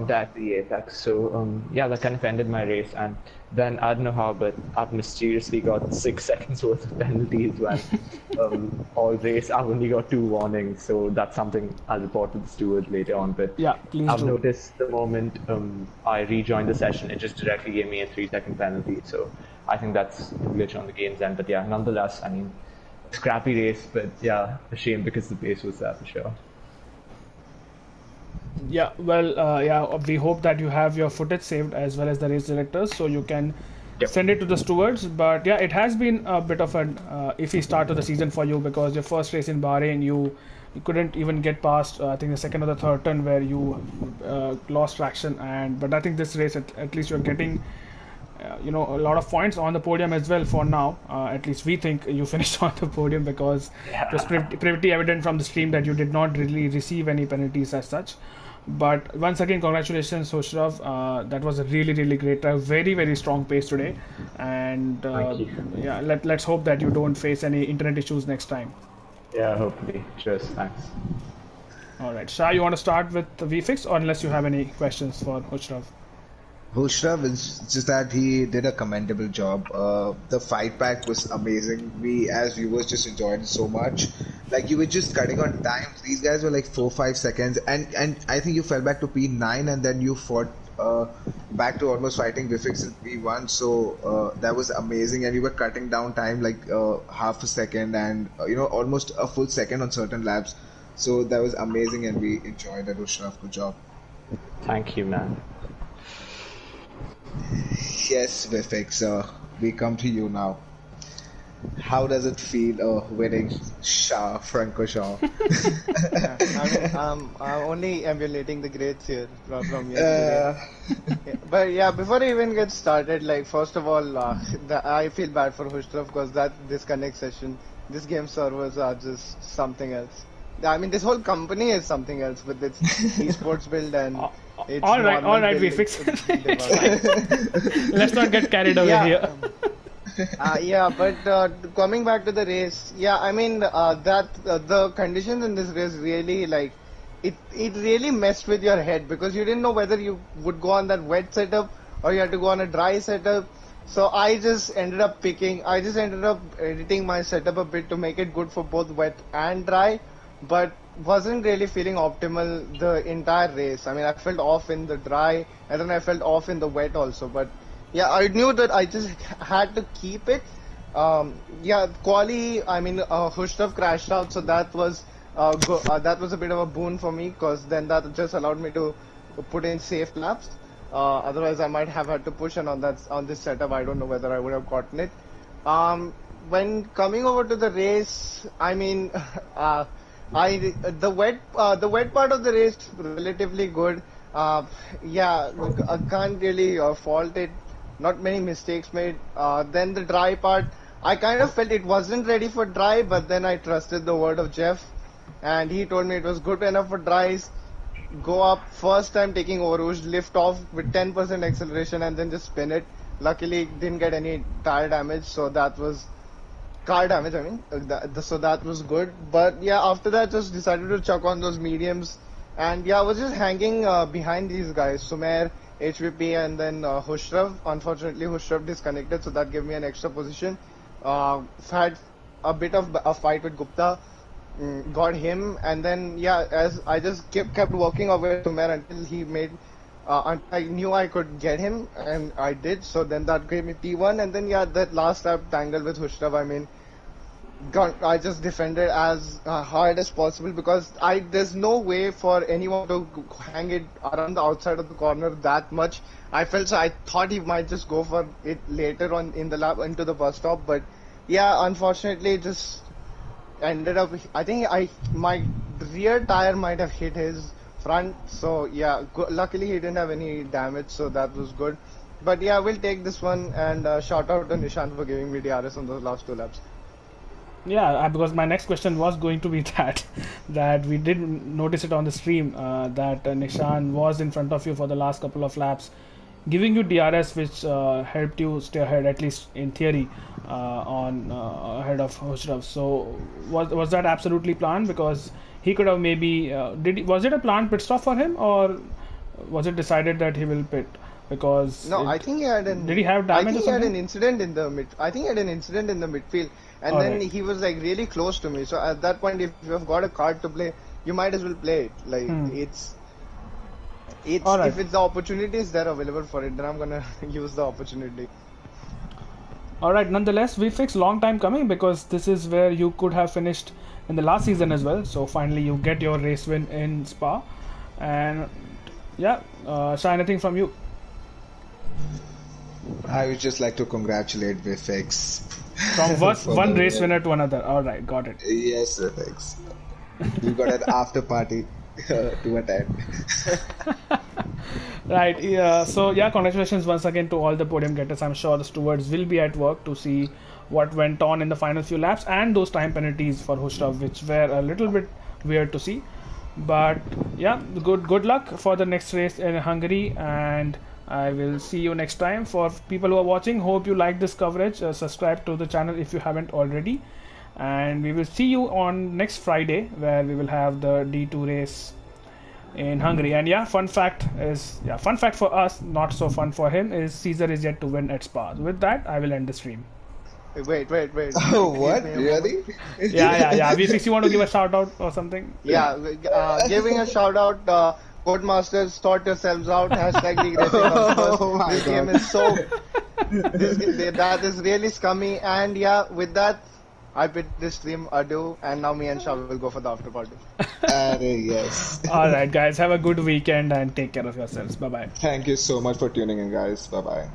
at the apex. So yeah, that kind of ended my race, and then I don't know how, but I've mysteriously got 6 seconds worth of penalties when all race I've only got 2 warnings, so that's something I'll report to the steward later on. But yeah, please I've do. noticed the moment I rejoined the session, it just directly gave me a 3-second penalty, so I think that's a glitch on the game's end. But yeah, nonetheless, I mean, scrappy race, but yeah, a shame because the pace was there for sure. Yeah, well, yeah, we hope that you have your footage saved as well as the race directors, so you can send it to the stewards. But yeah, it has been a bit of an iffy start to the season for you, because your first race in Bahrain, you couldn't even get past I think the second or the third turn where you lost traction. But I think this race, at least you're getting a lot of points on the podium as well for now. At least we think you finished on the podium, because it was pretty evident from the stream that you did not really receive any penalties as such. But once again, congratulations, Hushrav. That was a really great drive. Very, very strong pace today. And yeah, let's hope that you don't face any internet issues next time. Yeah, hopefully. Cheers, thanks. Alright, Shah, you want to start with the VFix, or unless you have any questions for Hushrav? Hushrav is just that he did a commendable job. The fight pack was amazing. We as viewers just enjoyed it so much. Like, you were just cutting on time. These guys were like 4-5 seconds, and I think you fell back to P9, and then you fought back to almost fighting Vifix in P1. So that was amazing, and you were cutting down time like half a second, and almost a full second on certain laps. So that was amazing, and we enjoyed it. Hushrav, good job. Thank you, man. Yes, Vifix, we come to you now. How does it feel winning Franco Shaw? I'm only emulating the greats here from yesterday. But yeah, before I even get started, like, first of all, I feel bad for Hushrav, because that disconnect session, this game servers are just something else. I mean, this whole company is something else with its eSports build and it's all right, we fix it. Let's not get carried away here. Yeah, but coming back to the race, yeah, I mean the conditions in this race really, like, it really messed with your head, because you didn't know whether you would go on that wet setup or you had to go on a dry setup. So I just ended up editing my setup a bit to make it good for both wet and dry, but wasn't really feeling optimal the entire race. I mean, I felt off in the dry, and then I felt off in the wet also, but yeah, I knew that I just had to keep it. Yeah, quali, I mean, Hushrav crashed out, so that was a bit of a boon for me, because then that just allowed me to put in safe laps. Otherwise, I might have had to push, and on this setup, I don't know whether I would have gotten it. When coming over to the race, I mean, the wet part of the race relatively good. Yeah, I can't really fault it. Not many mistakes made. Then the dry part, I kind of felt it wasn't ready for dry, but then I trusted the word of Jeff, and he told me it was good enough for dries. Go up, first time taking Eau Rouge, lift off with 10% acceleration, and then just spin it. Luckily, didn't get any tire damage, so that was car damage. I mean, so that was good. But yeah, after that, just decided to chuck on those mediums, and yeah, I was just hanging behind these guys, Sumer, HVP, and then Hushrav. Unfortunately, Hushrav disconnected, so that gave me an extra position. Had a bit of a fight with Gupta, got him, and then yeah, as I just kept walking away Sumer until he made I knew I could get him, and I did. So then that gave me P1, and then yeah, that last lap tangle with Hushrav. I mean, I just defended as hard as possible because there's no way for anyone to hang it around the outside of the corner that much. I felt so. I thought he might just go for it later on in the lap into the bus stop, but yeah, unfortunately, it just ended up. I think my rear tire might have hit his front, so yeah. Luckily, he didn't have any damage, so that was good. But yeah, we'll take this one and shout out to Nishant for giving me DRS on those last 2 laps. Yeah, because my next question was going to be that we did notice it on the stream that Nishan was in front of you for the last couple of laps, giving you DRS, which helped you stay ahead, at least in theory, on ahead of Hushrav. So was that absolutely planned? Because he could have maybe was it a planned pit stop for him, or was it decided that he will pit? Because no, I think he had did he have damage? I think he had an incident in the mid. I think he had an incident in the midfield, and All then right. he was like really close to me. So at that point, if you have got a card to play, you might as well play it. Like it's All right. if it's the opportunities that are available for it, then I'm gonna use the opportunity. All right. Nonetheless, we fixed long time coming because this is where you could have finished in the last season as well. So finally, you get your race win in Spa, and yeah, Shah, anything from you? I would just like to congratulate Vifx. From one race winner to another. All right, got it. Yes, Vifx. You got an after party to attend. Right. Yeah. So yeah, congratulations once again to all the podium getters. I'm sure the stewards will be at work to see what went on in the final few laps and those time penalties for Hushrav, which were a little bit weird to see. But yeah, good luck for the next race in Hungary, and I will see you next time. For people who are watching, hope you like this coverage. Subscribe to the channel if you haven't already, and we will see you on next Friday where we will have the D2 race in Hungary. And yeah, fun fact for us, not so fun for him, is Caesar is yet to win at Spa. With that, I will end the stream. Wait. Oh, what? Really? Yeah. V6, you want to give a shout out or something? Yeah, giving a shout out. Codemasters, sort yourselves out. Hashtag Oh my This game God. is so. That is really scummy. And yeah, with that, I bid this stream adieu. And now me and Shah will go for the after party. Yes. All right, guys, have a good weekend and take care of yourselves. Bye bye. Thank you so much for tuning in, guys. Bye bye.